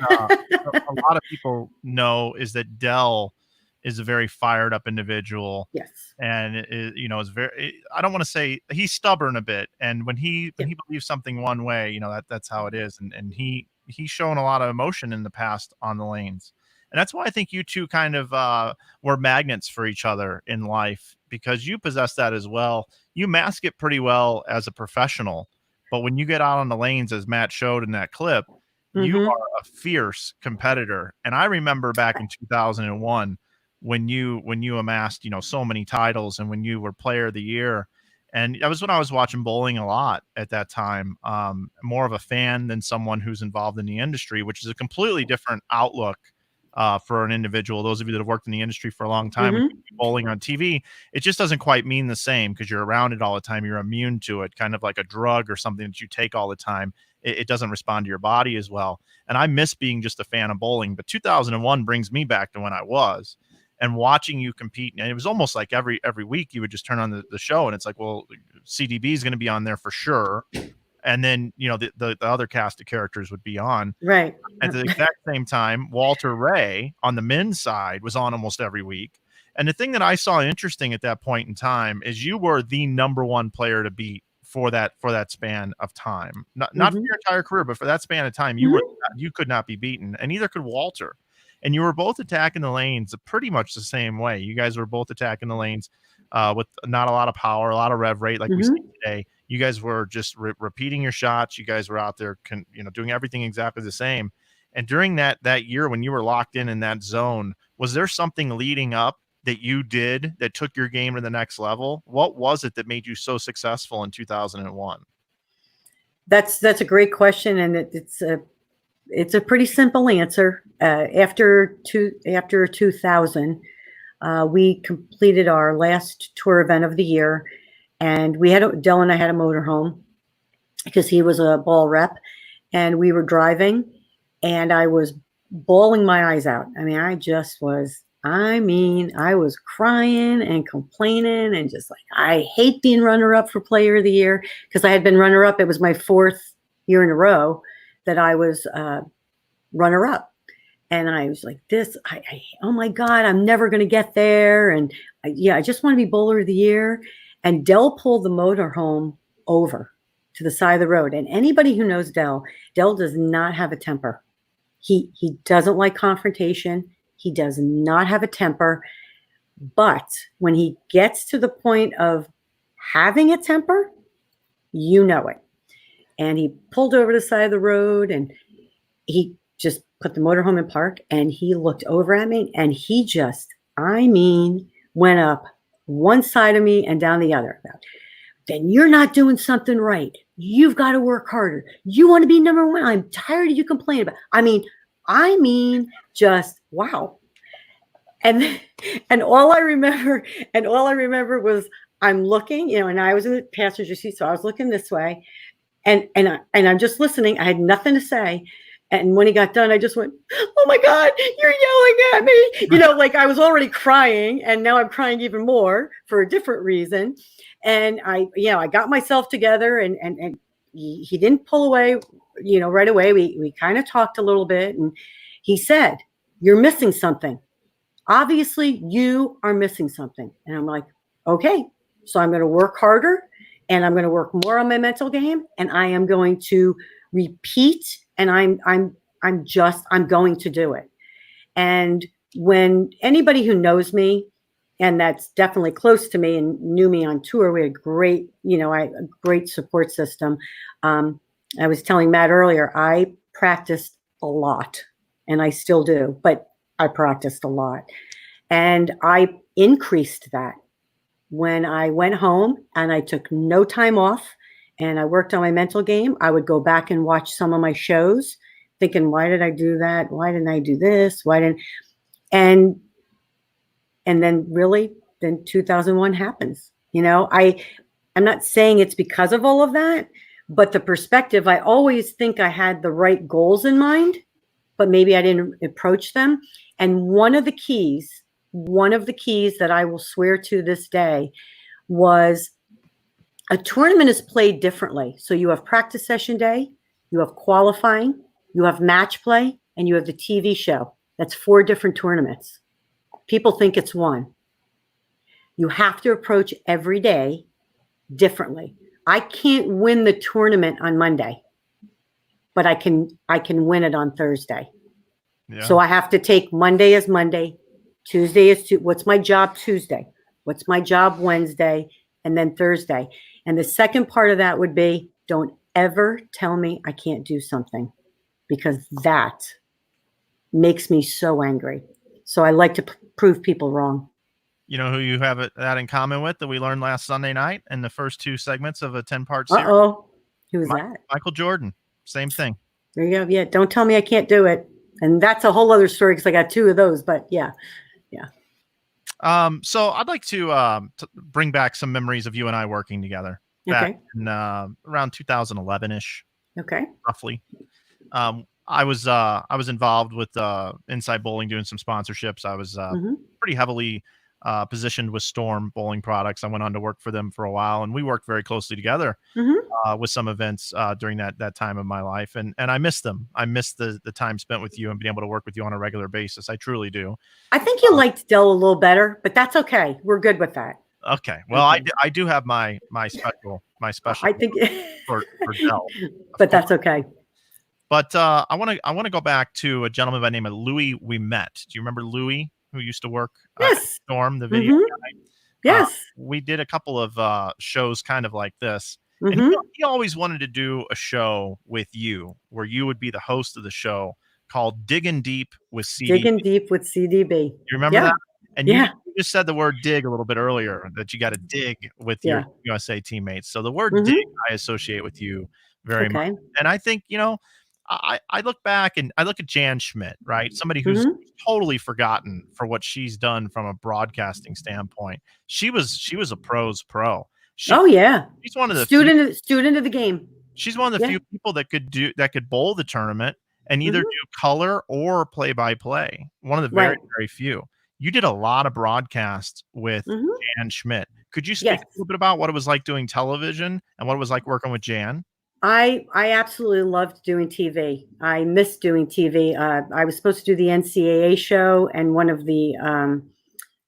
a lot of people know is that Dell is a very fired up individual. Yes. And is very, I don't want to say he's stubborn a bit. And when he believes something one way, that's how it is. And he's shown a lot of emotion in the past on the lanes. And that's why I think you two kind of were magnets for each other in life, because you possess that as well. You mask it pretty well as a professional, but when you get out on the lanes, as Matt showed in that clip, you are a fierce competitor. And I remember back in 2001 when you amassed, so many titles, and when you were player of the year. And that was when I was watching bowling a lot at that time, more of a fan than someone who's involved in the industry, which is a completely different outlook for an individual. Those of you that have worked in the industry for a long time, bowling on TV, it just doesn't quite mean the same because you're around it all the time. You're immune to it, kind of like a drug or something that you take all the time. It doesn't respond to your body as well. And I miss being just a fan of bowling. But 2001 brings me back to when I was. And watching you compete, and it was almost like every week you would just turn on the show, and it's like, well, CDB is going to be on there for sure, and then the other cast of characters would be on right at the exact same time. Walter Ray on the men's side was on almost every week, and the thing that I saw interesting at that point in time is you were the #1 player to beat for that span of time, not for your entire career, but for that span of time, you could not be beaten, and neither could Walter. And you were both attacking the lanes pretty much the same way. You guys were both attacking the lanes with not a lot of power, a lot of rev rate, like we see today. You guys were just repeating your shots. You guys were out there, doing everything exactly the same. And during that year when you were locked in that zone, was there something leading up that you did that took your game to the next level? What was it that made you so successful in 2001? That's a great question, and it's a pretty simple answer. After 2000, we completed our last tour event of the year, and Dell and I had a motorhome because he was a ball rep, and we were driving, and I was bawling my eyes out. I mean, I just was I mean, I was crying and complaining and just like, I hate being runner-up for Player of the Year, because I had been runner-up. It was my 4th year in a row that I was runner-up. And I was like, oh my God, I'm never going to get there. And I just want to be Bowler of the Year. And Dell pulled the motorhome over to the side of the road. And anybody who knows Dell does not have a temper. He doesn't like confrontation. He does not have a temper. But when he gets to the point of having a temper, you know it. And he pulled over to the side of the road, and he just put the motorhome in park, and he looked over at me, and he just, went up one side of me and down the other. Then you're not doing something right. You've got to work harder. You want to be number one. I'm tired of you complaining about. Just wow. And all I remember was I'm looking, and I was in the passenger seat, so I was looking this way, and I'm just listening. I had nothing to say. And when he got done, I just went, "Oh my God, you're yelling at me!" Like I was already crying, and now I'm crying even more for a different reason. And I got myself together, and he didn't pull away, right away. We kind of talked a little bit, and he said, "You're missing something. Obviously, you are missing something." And I'm like, "Okay, so I'm going to work harder, and I'm going to work more on my mental game, and I am going to repeat, and I'm going to do it." And when anybody who knows me, and that's definitely close to me and knew me on tour, we had a great support system. I was telling Matt earlier, I practiced a lot, and I still do, but I practiced a lot. And I increased that when I went home and I took no time off and I worked on my mental game. I would go back and watch some of my shows thinking, why did I do that? Why didn't I do this? And then 2001 happens. I'm not saying it's because of all of that, but the perspective, I always think I had the right goals in mind, but maybe I didn't approach them. And one of the keys that I will swear to this day was a tournament is played differently. So you have practice session day, you have qualifying, you have match play, and you have the TV show. That's 4 different tournaments. People think it's one. You have to approach every day differently. I can't win the tournament on Monday, but I can win it on Thursday. Yeah. So I have to take Monday as Monday, Tuesday is what's my job Tuesday, what's my job Wednesday, and then Thursday. And the second part of that would be, don't ever tell me I can't do something, because that makes me so angry. So I like to prove people wrong. You know who you have that in common with that we learned last Sunday night in the first 2 segments of a 10-part series? Who's that? Michael Jordan. Same thing. There you go. Yeah. Don't tell me I can't do it. And that's a whole other story, because I got 2 of those, but yeah. So I'd like to bring back some memories of you and I working together back in around 2011-ish. Okay. Roughly. I was involved with Inside Bowling, doing some sponsorships. I was pretty heavily positioned with Storm Bowling Products. I went on to work for them for a while, and we worked very closely together with some events during that time of my life. And I miss them. I miss the time spent with you and being able to work with you on a regular basis. I truly do. I think you liked Dell a little better, but that's okay. We're good with that. Okay. Well, I do have my special. I think for Dell, but that's okay. But I want to go back to a gentleman by the name of Louis we met. Do you remember Louis, who used to work at Storm, the video guy? Yes. We did a couple of shows kind of like this. And he always wanted to do a show with you where you would be the host of the show, called Digging Deep with CDB. Digging Deep with CDB. You remember that? And you just said the word dig a little bit earlier, that you got to dig with your USA teammates. So the word dig I associate with you very much. And I think, I look back and I look at Jan Schmidt, right? Somebody who's totally forgotten for what she's done from a broadcasting standpoint. She was a pro's pro. She's one of the student of the game. She's one of the few people that could bowl the tournament and either do color or play-by-play. One of the very, very few. you did a lot of broadcasts with Jan Schmidt. Could you speak a little bit about what it was like doing television and what it was like working with Jan? I absolutely loved doing TV. I missed doing TV. I was supposed to do the NCAA show and one of the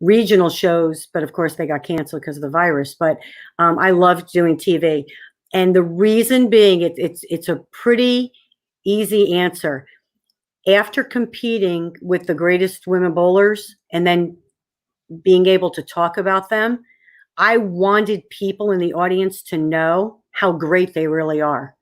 regional shows, but of course they got canceled because of the virus. But I loved doing TV, and the reason being, it's a pretty easy answer. After competing with the greatest women bowlers and then being able to talk about them, I wanted people in the audience to know how great they really are.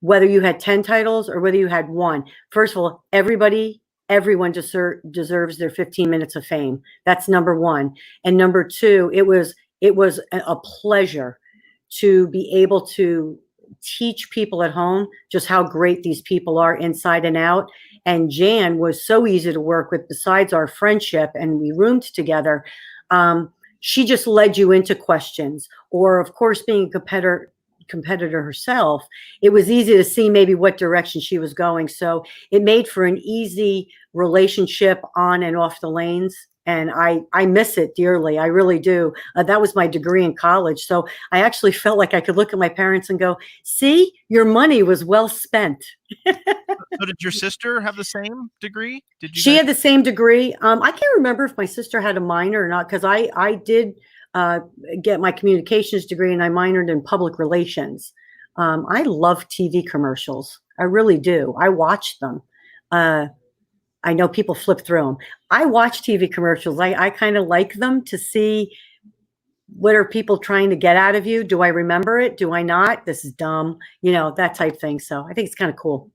Whether you had 10 titles or whether you had one. First of all, everyone deserves their 15 minutes of fame. That's number one. And number two, it was a pleasure to be able to teach people at home just how great these people are inside and out. And Jan was so easy to work with, besides our friendship, and we roomed together. She just led you into questions, or of course, being a competitor herself, it was easy to see maybe what direction she was going. So it made for an easy relationship on and off the lanes. And I miss it dearly. I really do. That was my degree in college. So I actually felt like I could look at my parents and go, see, your money was well spent. So did your sister have the same degree? She had the same degree. I can't remember if my sister had a minor or not, because I did get my communications degree and I minored in public relations. I love TV commercials. I really do. I watch them. I know people flip through them. I watch TV commercials. I kind of like them to see what are people trying to get out of you. Do I remember it? Do I not? This is dumb. That type thing. So I think it's kind of cool.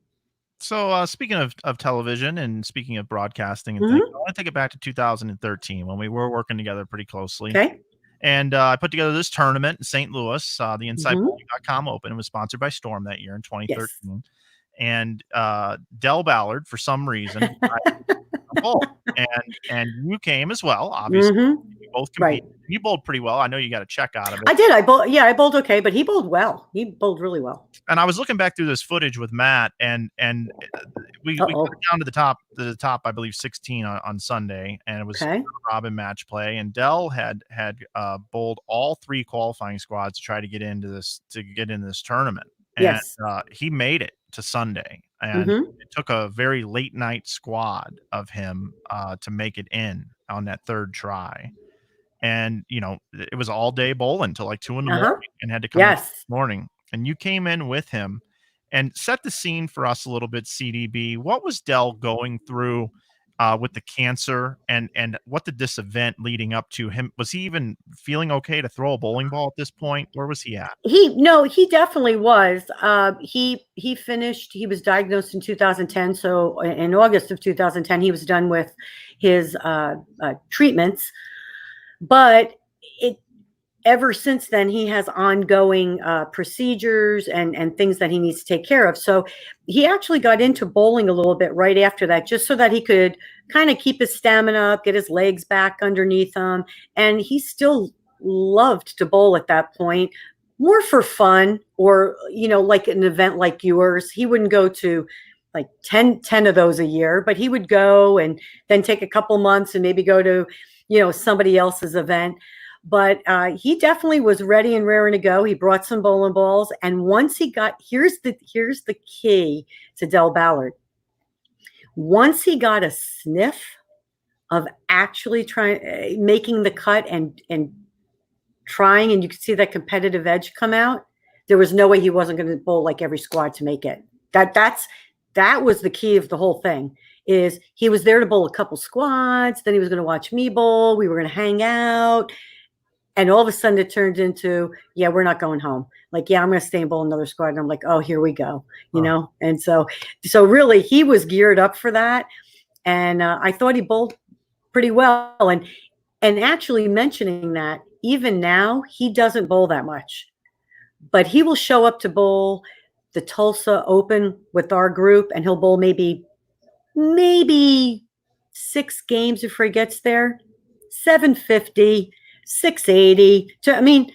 So speaking of television and speaking of broadcasting and things, I want to take it back to 2013 when we were working together pretty closely. Okay. And I put together this tournament in St. Louis, the InsideBowling.com Open. It was sponsored by Storm that year in 2013. Yes. And Del Ballard, for some reason, and you came as well. Obviously, you both competed. Right. You bowled pretty well. I know you got a check out of it. I did. I bowled okay, but he bowled well. He bowled really well. And I was looking back through this footage with Matt, and we got down to the top, I believe 16 on Sunday, and it was Robin match play. And Del had bowled all three qualifying squads to try to get into this tournament. And he made it to Sunday, and it took a very late night squad of him to make it in on that third try. And it was all day bowling till like 2 a.m. and had to come in this morning. And you came in with him and set the scene for us a little bit. CDB, what was Del going through with the cancer, and what did this event leading up to him? Was he even feeling okay to throw a bowling ball at this point? Where was he at? He definitely was. He finished. He was diagnosed in 2010. So in August of 2010, he was done with his treatments. But ever since then, he has ongoing procedures and things that he needs to take care of. So he actually got into bowling a little bit right after that, just so that he could kind of keep his stamina up, get his legs back underneath him. And he still loved to bowl at that point, more for fun, or, like an event like yours. He wouldn't go to like 10 of those a year, but he would go and then take a couple months and maybe go to, somebody else's event. But he definitely was ready and raring to go. He brought some bowling balls, and once he got here's the key to Del Ballard. Once he got a sniff of actually making the cut and trying, and you could see that competitive edge come out, there was no way he wasn't going to bowl like every squad to make it. That was the key of the whole thing. Is he was there to bowl a couple squads, then he was going to watch me bowl. We were going to hang out. And all of a sudden it turned into, we're not going home. Like, I'm going to stay and bowl another squad. And I'm like, oh, here we go, And so really he was geared up for that. And I thought he bowled pretty well. And actually mentioning that, even now, he doesn't bowl that much. But he will show up to bowl the Tulsa Open with our group, and he'll bowl maybe 6 games before he gets there. 750. 680. So,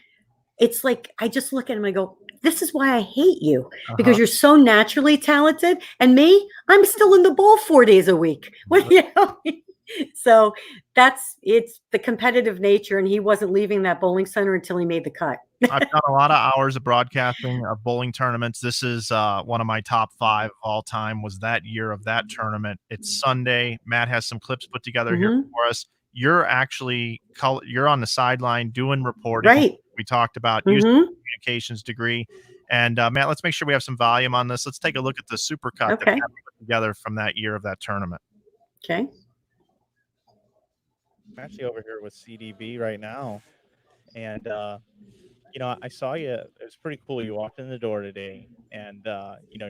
it's like, I just look at him and I go, this is why I hate you, because you're so naturally talented. And me, I'm still in the bowl 4 days a week. So it's the competitive nature, and he wasn't leaving that bowling center until he made the cut. I've done a lot of hours of broadcasting of bowling tournaments. This is one of my top 5 of all time, was that year of that tournament. It's Sunday. Matt has some clips put together here for us. You're actually you're on the sideline doing reporting. Right. We talked about using a communications degree. And Matt, let's make sure we have some volume on this. Let's take a look at the supercut that Matt put together from that year of that tournament. Okay. I'm actually over here with CDB right now, and you know, I saw you. It was pretty cool. You walked in the door today, and you know,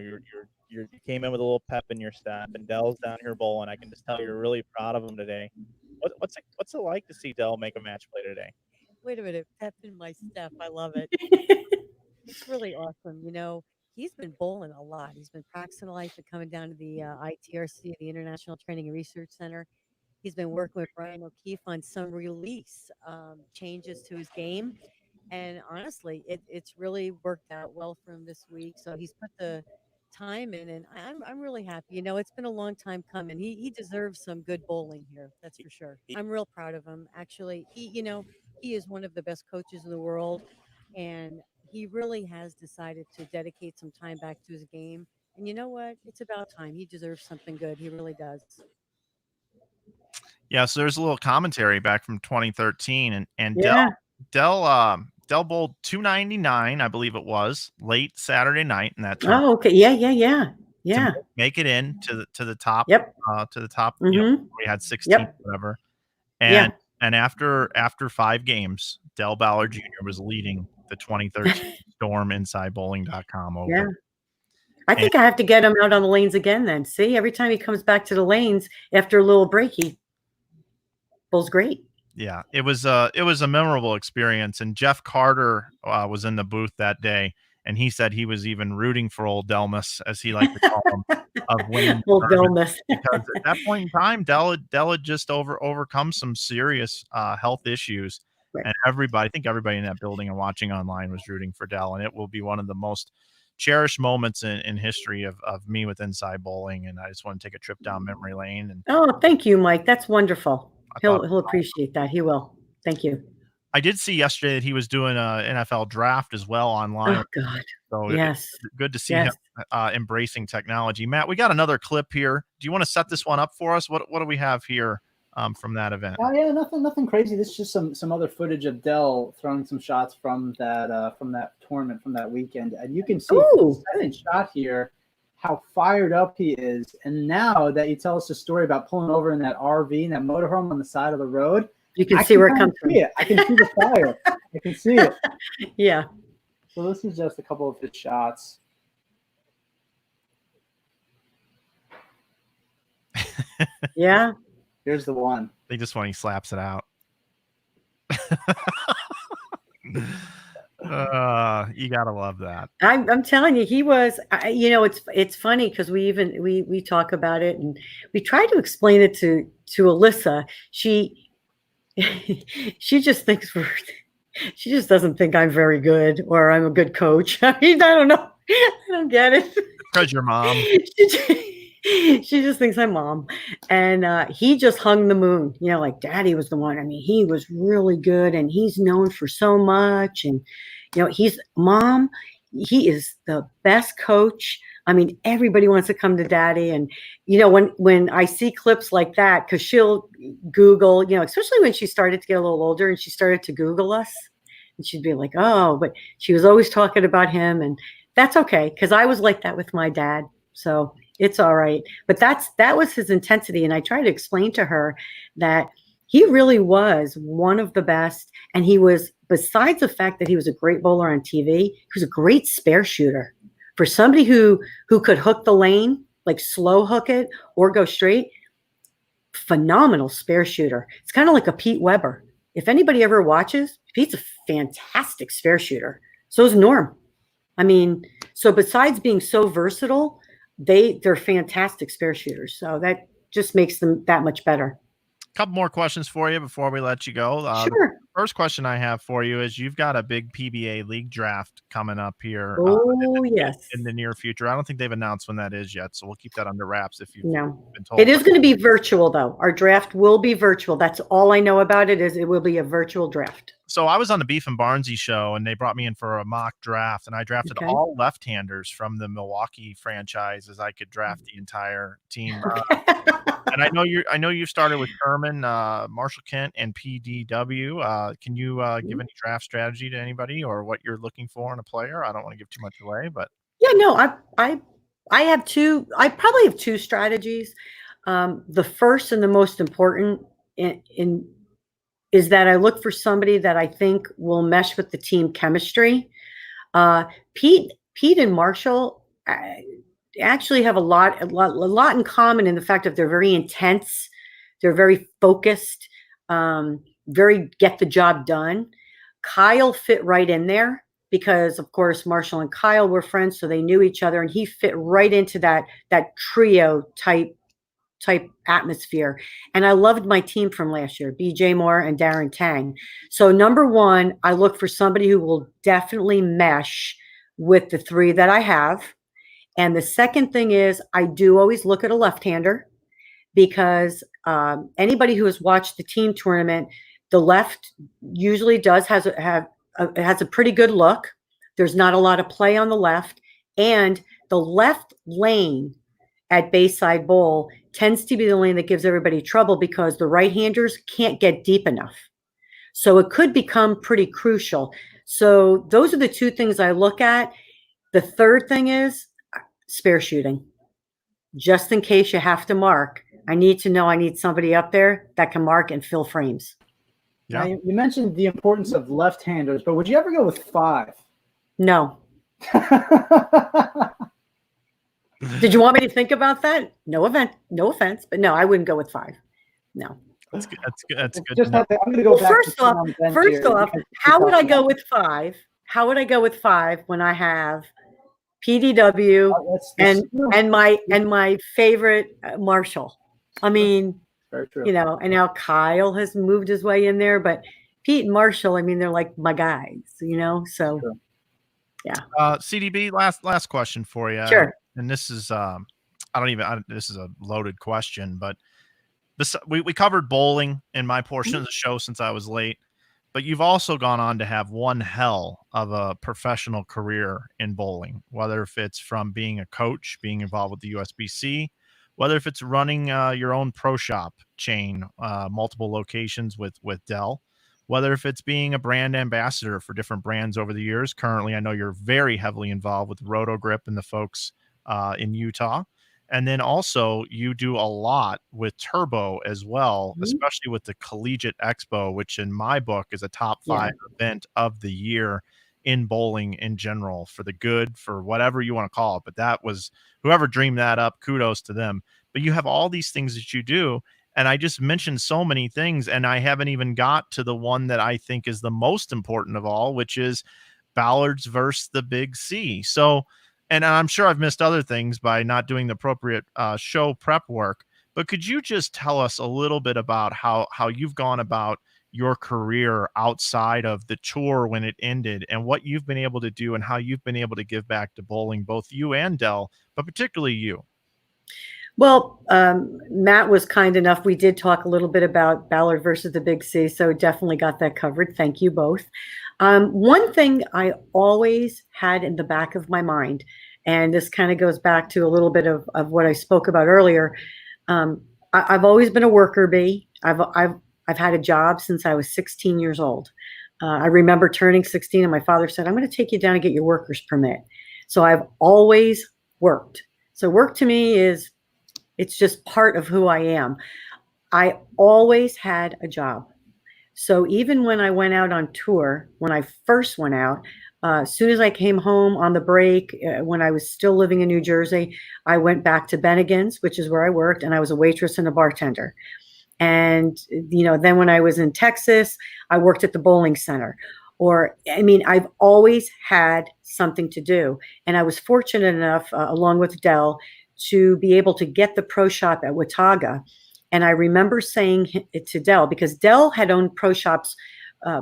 you came in with a little pep in your step. And Dell's down here bowling. I can just tell you're really proud of him today. What's it like to see Dell make a match play today? Wait a minute, pep in my step. I love it. It's really awesome. You know, he's been bowling a lot. He's been practicing a lot. He's been coming down to the ITRC, the International Training and Research Center. He's been working with Brian O'Keefe on some release changes to his game. And honestly, it's really worked out well for him this week. So he's put the time in, and I'm really happy. You know, it's been a long time coming. He deserves some good bowling here. That's for sure. I'm real proud of him. Actually, he is one of the best coaches in the world, and he really has decided to dedicate some time back to his game. And you know what? It's about time. He deserves something good. He really does. Yeah, so there's a little commentary back from 2013, and Dell bowled 299, I believe it was, late Saturday night in that tournament. Oh, okay. Yeah. To make it in to the top. Yep. To the top. You know, we had 16, whatever. And after 5 games, Dell Ballard Jr. was leading the 2013 Storm InsideBowling.com over. Yeah. I think I have to get him out on the lanes again then. See, every time he comes back to the lanes after a little break, he bowls great. Yeah, it was a memorable experience. And Jeff Carter was in the booth that day, and he said he was even rooting for old Delmas, as he liked to call him, of winning. Old Delmas. Because at that point in time, Dell had just overcome some serious health issues. Right. And I think everybody in that building and watching online was rooting for Dell. And it will be one of the most cherished moments in history of me with Inside Bowling. And I just want to take a trip down memory lane. And oh, thank you, Mike. That's wonderful. He'll appreciate that. He will. Thank you. I did see yesterday that he was doing an NFL draft as well online. Oh, God. So yes. It's good to see him embracing technology. Matt, we got another clip here. Do you want to set this one up for us? What do we have here from that event? Oh yeah, nothing crazy. This is just some other footage of Dell throwing some shots from that tournament from that weekend, and you can see the second shot here how fired up he is. And now that you tell us a story about pulling over in that RV and that motorhome on the side of the road, you can see where it comes from. I can see the fire. I can see it. Yeah. So this is just a couple of his shots. Yeah. Here's the one. They just when he slaps it out. You gotta love that. I'm telling you, he was. You know, it's funny because we talk about it and we try to explain it to Alyssa. She just thinks she just doesn't think I'm very good or I'm a good coach. I mean, I don't know. I don't get it. Because your mom. She just thinks I'm mom. And he just hung the moon, you know, like Daddy was the one. I mean, he was really good and he's known for so much. And, you know, he is the best coach. I mean, everybody wants to come to Daddy. And, you know, when I see clips like that, because she'll Google, you know, especially when she started to get a little older and she started to Google us, and she'd be like, oh, but she was always talking about him. And that's okay, because I was like that with my dad. So it's all right. But that was his intensity. And I tried to explain to her that he really was one of the best. And he was, besides the fact that he was a great bowler on TV, he was a great spare shooter. For somebody who could hook the lane, like slow hook it or go straight, phenomenal spare shooter. It's kind of like a Pete Weber. If anybody ever watches, Pete's a fantastic spare shooter. So is Norm. I mean, so besides being so versatile, they're fantastic spare shooters. So that just makes them that much better. Couple more questions for you before we let you go. Sure. The first question I have for you is you've got a big PBA league draft coming up here Oh, yes. in the near future. I don't think they've announced when that is yet, so we'll keep that under wraps if you've No. been told. It is going to be virtual, though. Our draft will be virtual. That's all I know about it, is it will be a virtual draft. So I was on the Beef and Barnesy show, and they brought me in for a mock draft, and I drafted all left-handers from the Milwaukee franchise, as I could draft the entire team. And I know you started with Herman, Marshall Kent, and PDW. Can you give any draft strategy to anybody or what you're looking for in a player? I don't want to give too much away, but yeah, no, I have two. I probably have two strategies. The first and the most important is that I look for somebody that I think will mesh with the team chemistry. Pete and Marshall actually have a lot in common in the fact that they're very intense, they're very focused, very get the job done. Kyle fit right in there because, of course, Marshall and Kyle were friends, so they knew each other, and he fit right into that trio type atmosphere. And I loved my team from last year, BJ Moore and Darren Tang. So number one, I look for somebody who will definitely mesh with the three that I have. And the second thing is I do always look at a left-hander because anybody who has watched the team tournament, the left usually has a pretty good look. There's not a lot of play on the left, and the left lane at Bayside Bowl tends to be the lane that gives everybody trouble because the right-handers can't get deep enough. So it could become pretty crucial. So those are the two things I look at. The third thing is spare shooting. Just in case you have to mark, I need somebody up there that can mark and fill frames. Yeah. You mentioned the importance of left-handers, but would you ever go with 5? No. Did you want me to think about that? No offense, but no, I wouldn't go with 5. No. That's good. That's good. I'm going to go back. First off, how would I go with 5? How would I go with 5 when I have PDW and my favorite Marshall? I mean, very true. You know, and now Kyle has moved his way in there, but Pete and Marshall, I mean, they're like my guys, you know. So, yeah. CDB, last question for you. Sure. And this is this is a loaded question, but we covered bowling in my portion of the show since I was late, but you've also gone on to have one hell of a professional career in bowling, whether if it's from being a coach, being involved with the USBC, whether if it's running your own pro shop chain, multiple locations with Dell, whether if it's being a brand ambassador for different brands over the years. Currently, I know you're very heavily involved with Roto Grip and the folks in Utah. And then also you do a lot with Turbo as well, especially with the Collegiate Expo, which in my book is a top 5 event of the year in bowling in general, for the good, for whatever you want to call it. But that was, whoever dreamed that up, kudos to them. But you have all these things that you do. And I just mentioned so many things, and I haven't even got to the one that I think is the most important of all, which is Ballards versus the Big C. So, and I'm sure I've missed other things by not doing the appropriate show prep work, but could you just tell us a little bit about how you've gone about your career outside of the tour when it ended, and what you've been able to do and how you've been able to give back to bowling, both you and Dell, but particularly you? Well, Matt was kind enough. We did talk a little bit about Ballard versus the Big C, so definitely got that covered. Thank you both. One thing I always had in the back of my mind, and this kind of goes back to a little bit of what I spoke about earlier. I've always been a worker bee. I've had a job since I was 16 years old. I remember turning 16 and my father said, "I'm going to take you down and get your worker's permit." So I've always worked. So work to me it's just part of who I am. I always had a job. So even when I went out on tour, when I first went out, as soon as I came home on the break, when I was still living in New Jersey, I went back to Bennigan's, which is where I worked, and I was a waitress and a bartender. And, you know, then when I was in Texas, I worked at the bowling center. I've always had something to do. And I was fortunate enough, along with Dell, to be able to get the pro shop at Watauga. And I remember saying it to Dell, because Dell had owned pro shops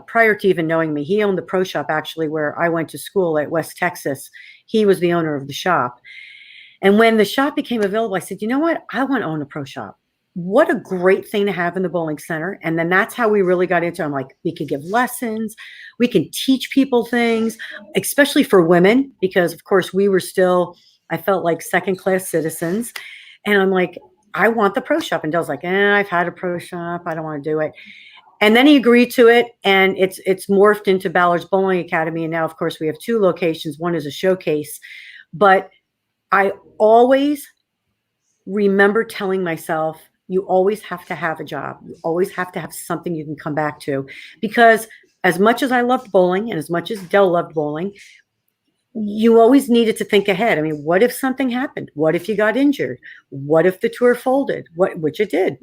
prior to even knowing me. He owned the pro shop actually where I went to school at West Texas. He was the owner of the shop. And when the shop became available, I said, you know what? I want to own a pro shop. What a great thing to have in the bowling center. And then that's how we really got into it. I'm like, we could give lessons. We can teach people things, especially for women, because of course we were still, I felt like second-class citizens. And I'm like, I want the pro shop. And Dell's like, I've had a pro shop. I don't want to do it. And then he agreed to it, and it's morphed into Ballard's Bowling Academy. And now, of course, we have 2 locations. One is a showcase. But I always remember telling myself, you always have to have a job. You always have to have something you can come back to. Because as much as I loved bowling and as much as Dell loved bowling, you always needed to think ahead. I mean, what if something happened? What if you got injured? What if the tour folded? Which it did.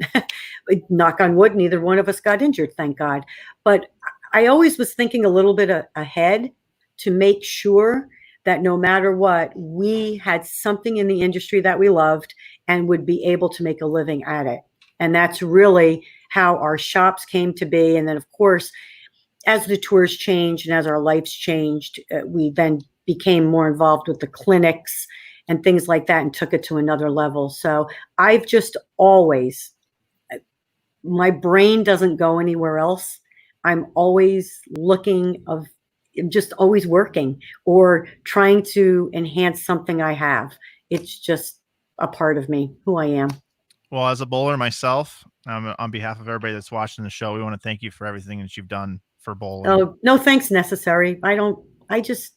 Knock on wood, neither one of us got injured, thank God. But I always was thinking a little bit ahead to make sure that no matter what, we had something in the industry that we loved and would be able to make a living at it. And that's really how our shops came to be. And then, of course, as the tours changed and as our lives changed, we then became more involved with the clinics and things like that and took it to another level. So I've just always, my brain doesn't go anywhere else. I'm always just always working or trying to enhance something I have. It's just a part of me, who I am. Well, as a bowler myself, on behalf of everybody that's watching the show, we want to thank you for everything that you've done for bowling. Oh, no thanks necessary. I just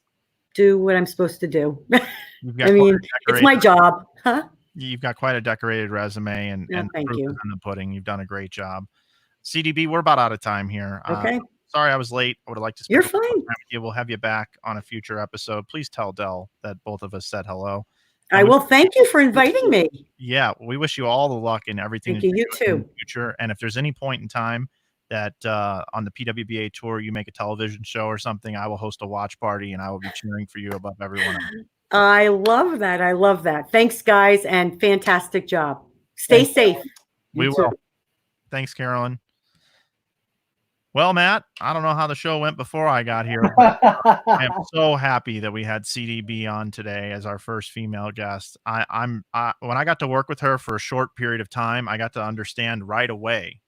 do what I'm supposed to do. I mean, it's my job. Huh? You've got quite a decorated resume, and thank proof you. is in the pudding. You've done a great job. CDB, we're about out of time here. Okay. Sorry I was late. I would have liked to spend You're more time fine. with you. We'll have you back on a future episode. Please tell Dell that both of us said hello. I will. Thank you for inviting me. Yeah, we wish you all the luck in everything. Thank you. You too. In the future. And if there's any point in time that on the PWBA tour you make a television show or something, I will host a watch party and I will be cheering for you above everyone else. I love that. I love that. Thanks, guys, and fantastic job. Stay safe. We will. Thanks, Carolyn. Well, Matt, I don't know how the show went before I got here, but I am so happy that we had CDB on today as our first female guest. When I got to work with her for a short period of time, I got to understand right away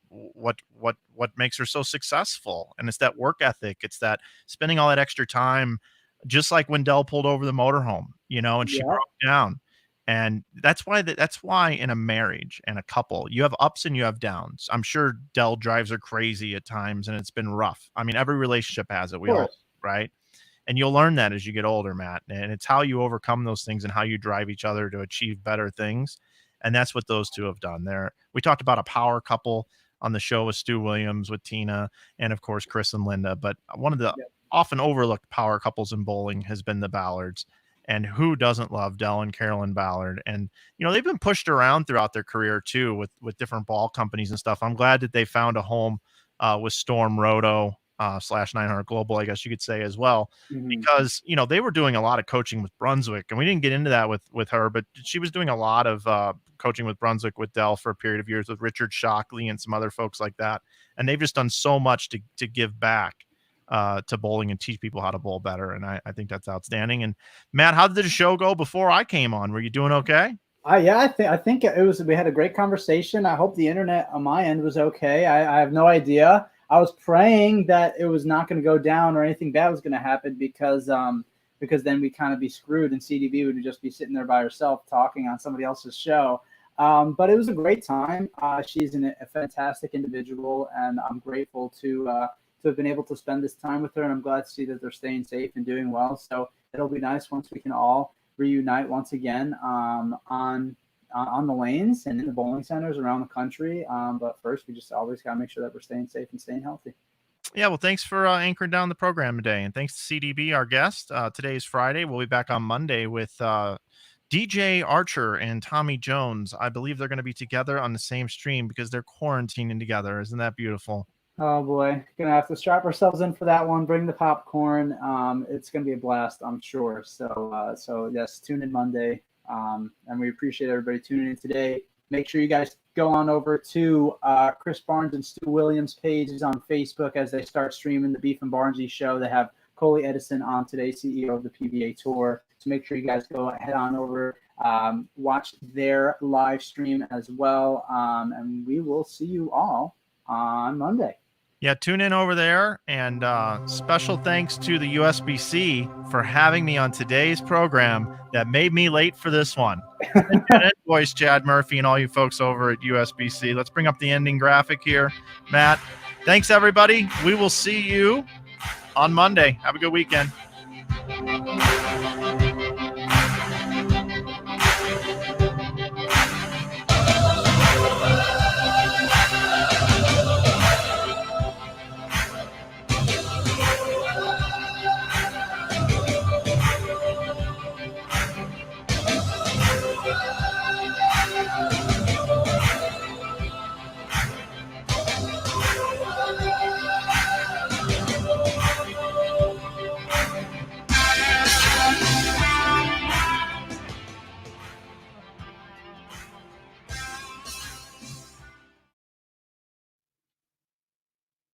what makes her so successful, and it's that work ethic. It's that spending all that extra time, just like when Dell pulled over the motorhome, and she broke down. And that's why in a marriage and a couple, you have ups and you have downs. I'm sure Dell drives her crazy at times and it's been rough. I mean, every relationship has it. We all, right? And you'll learn that as you get older, Matt. And it's how you overcome those things and how you drive each other to achieve better things. And that's what those two have done there. We talked about a power couple on the show with Stu Williams, with Tina, and of course, Chris and Linda. But one of the often overlooked power couples in bowling has been the Ballards. And who doesn't love Dell and Carolyn Ballard? And, they've been pushed around throughout their career too, with different ball companies and stuff. I'm glad that they found a home with Storm Roto /900 Global, I guess you could say as well, because, they were doing a lot of coaching with Brunswick, and we didn't get into that with her, but she was doing a lot of coaching with Brunswick with Dell for a period of years with Richard Shockley and some other folks like that. And they've just done so much to give back to bowling and teach people how to bowl better. And I think that's outstanding. And Matt, how did the show go before I came on? Were you doing okay? Yeah, I think it was, we had a great conversation. I hope the internet on my end was okay. I have no idea. I was praying that it was not going to go down or anything bad was going to happen because then we kind of be screwed and CDB would just be sitting there by herself talking on somebody else's show. But it was a great time. She's a fantastic individual, and I'm grateful to have been able to spend this time with her, and I'm glad to see that they're staying safe and doing well. So it'll be nice once we can all reunite once again on the lanes and in the bowling centers around the country. But first, we just always got to make sure that we're staying safe and staying healthy. Yeah, well, thanks for anchoring down the program today, and thanks to CDB, our guest. Today is Friday. We'll be back on Monday with DJ Archer and Tommy Jones. I believe they're going to be together on the same stream because they're quarantining together. Isn't that beautiful? Oh boy, gonna have to strap ourselves in for that one. Bring the popcorn. It's gonna be a blast, I'm sure. So yes, tune in Monday. And we appreciate everybody tuning in today. Make sure you guys go on over to Chris Barnes and Stu Williams' pages on Facebook as they start streaming the Beef and Barnesy show. They have Coley Edison on today, CEO of the PWBA Tour. So make sure you guys go head on over, watch their live stream as well. And we will see you all on Monday. Yeah, tune in over there. And special thanks to the USBC for having me on today's program that made me late for this one. And voice Chad Murphy and all you folks over at USBC. Let's bring up the ending graphic here. Matt, thanks, everybody. We will see you on Monday. Have a good weekend.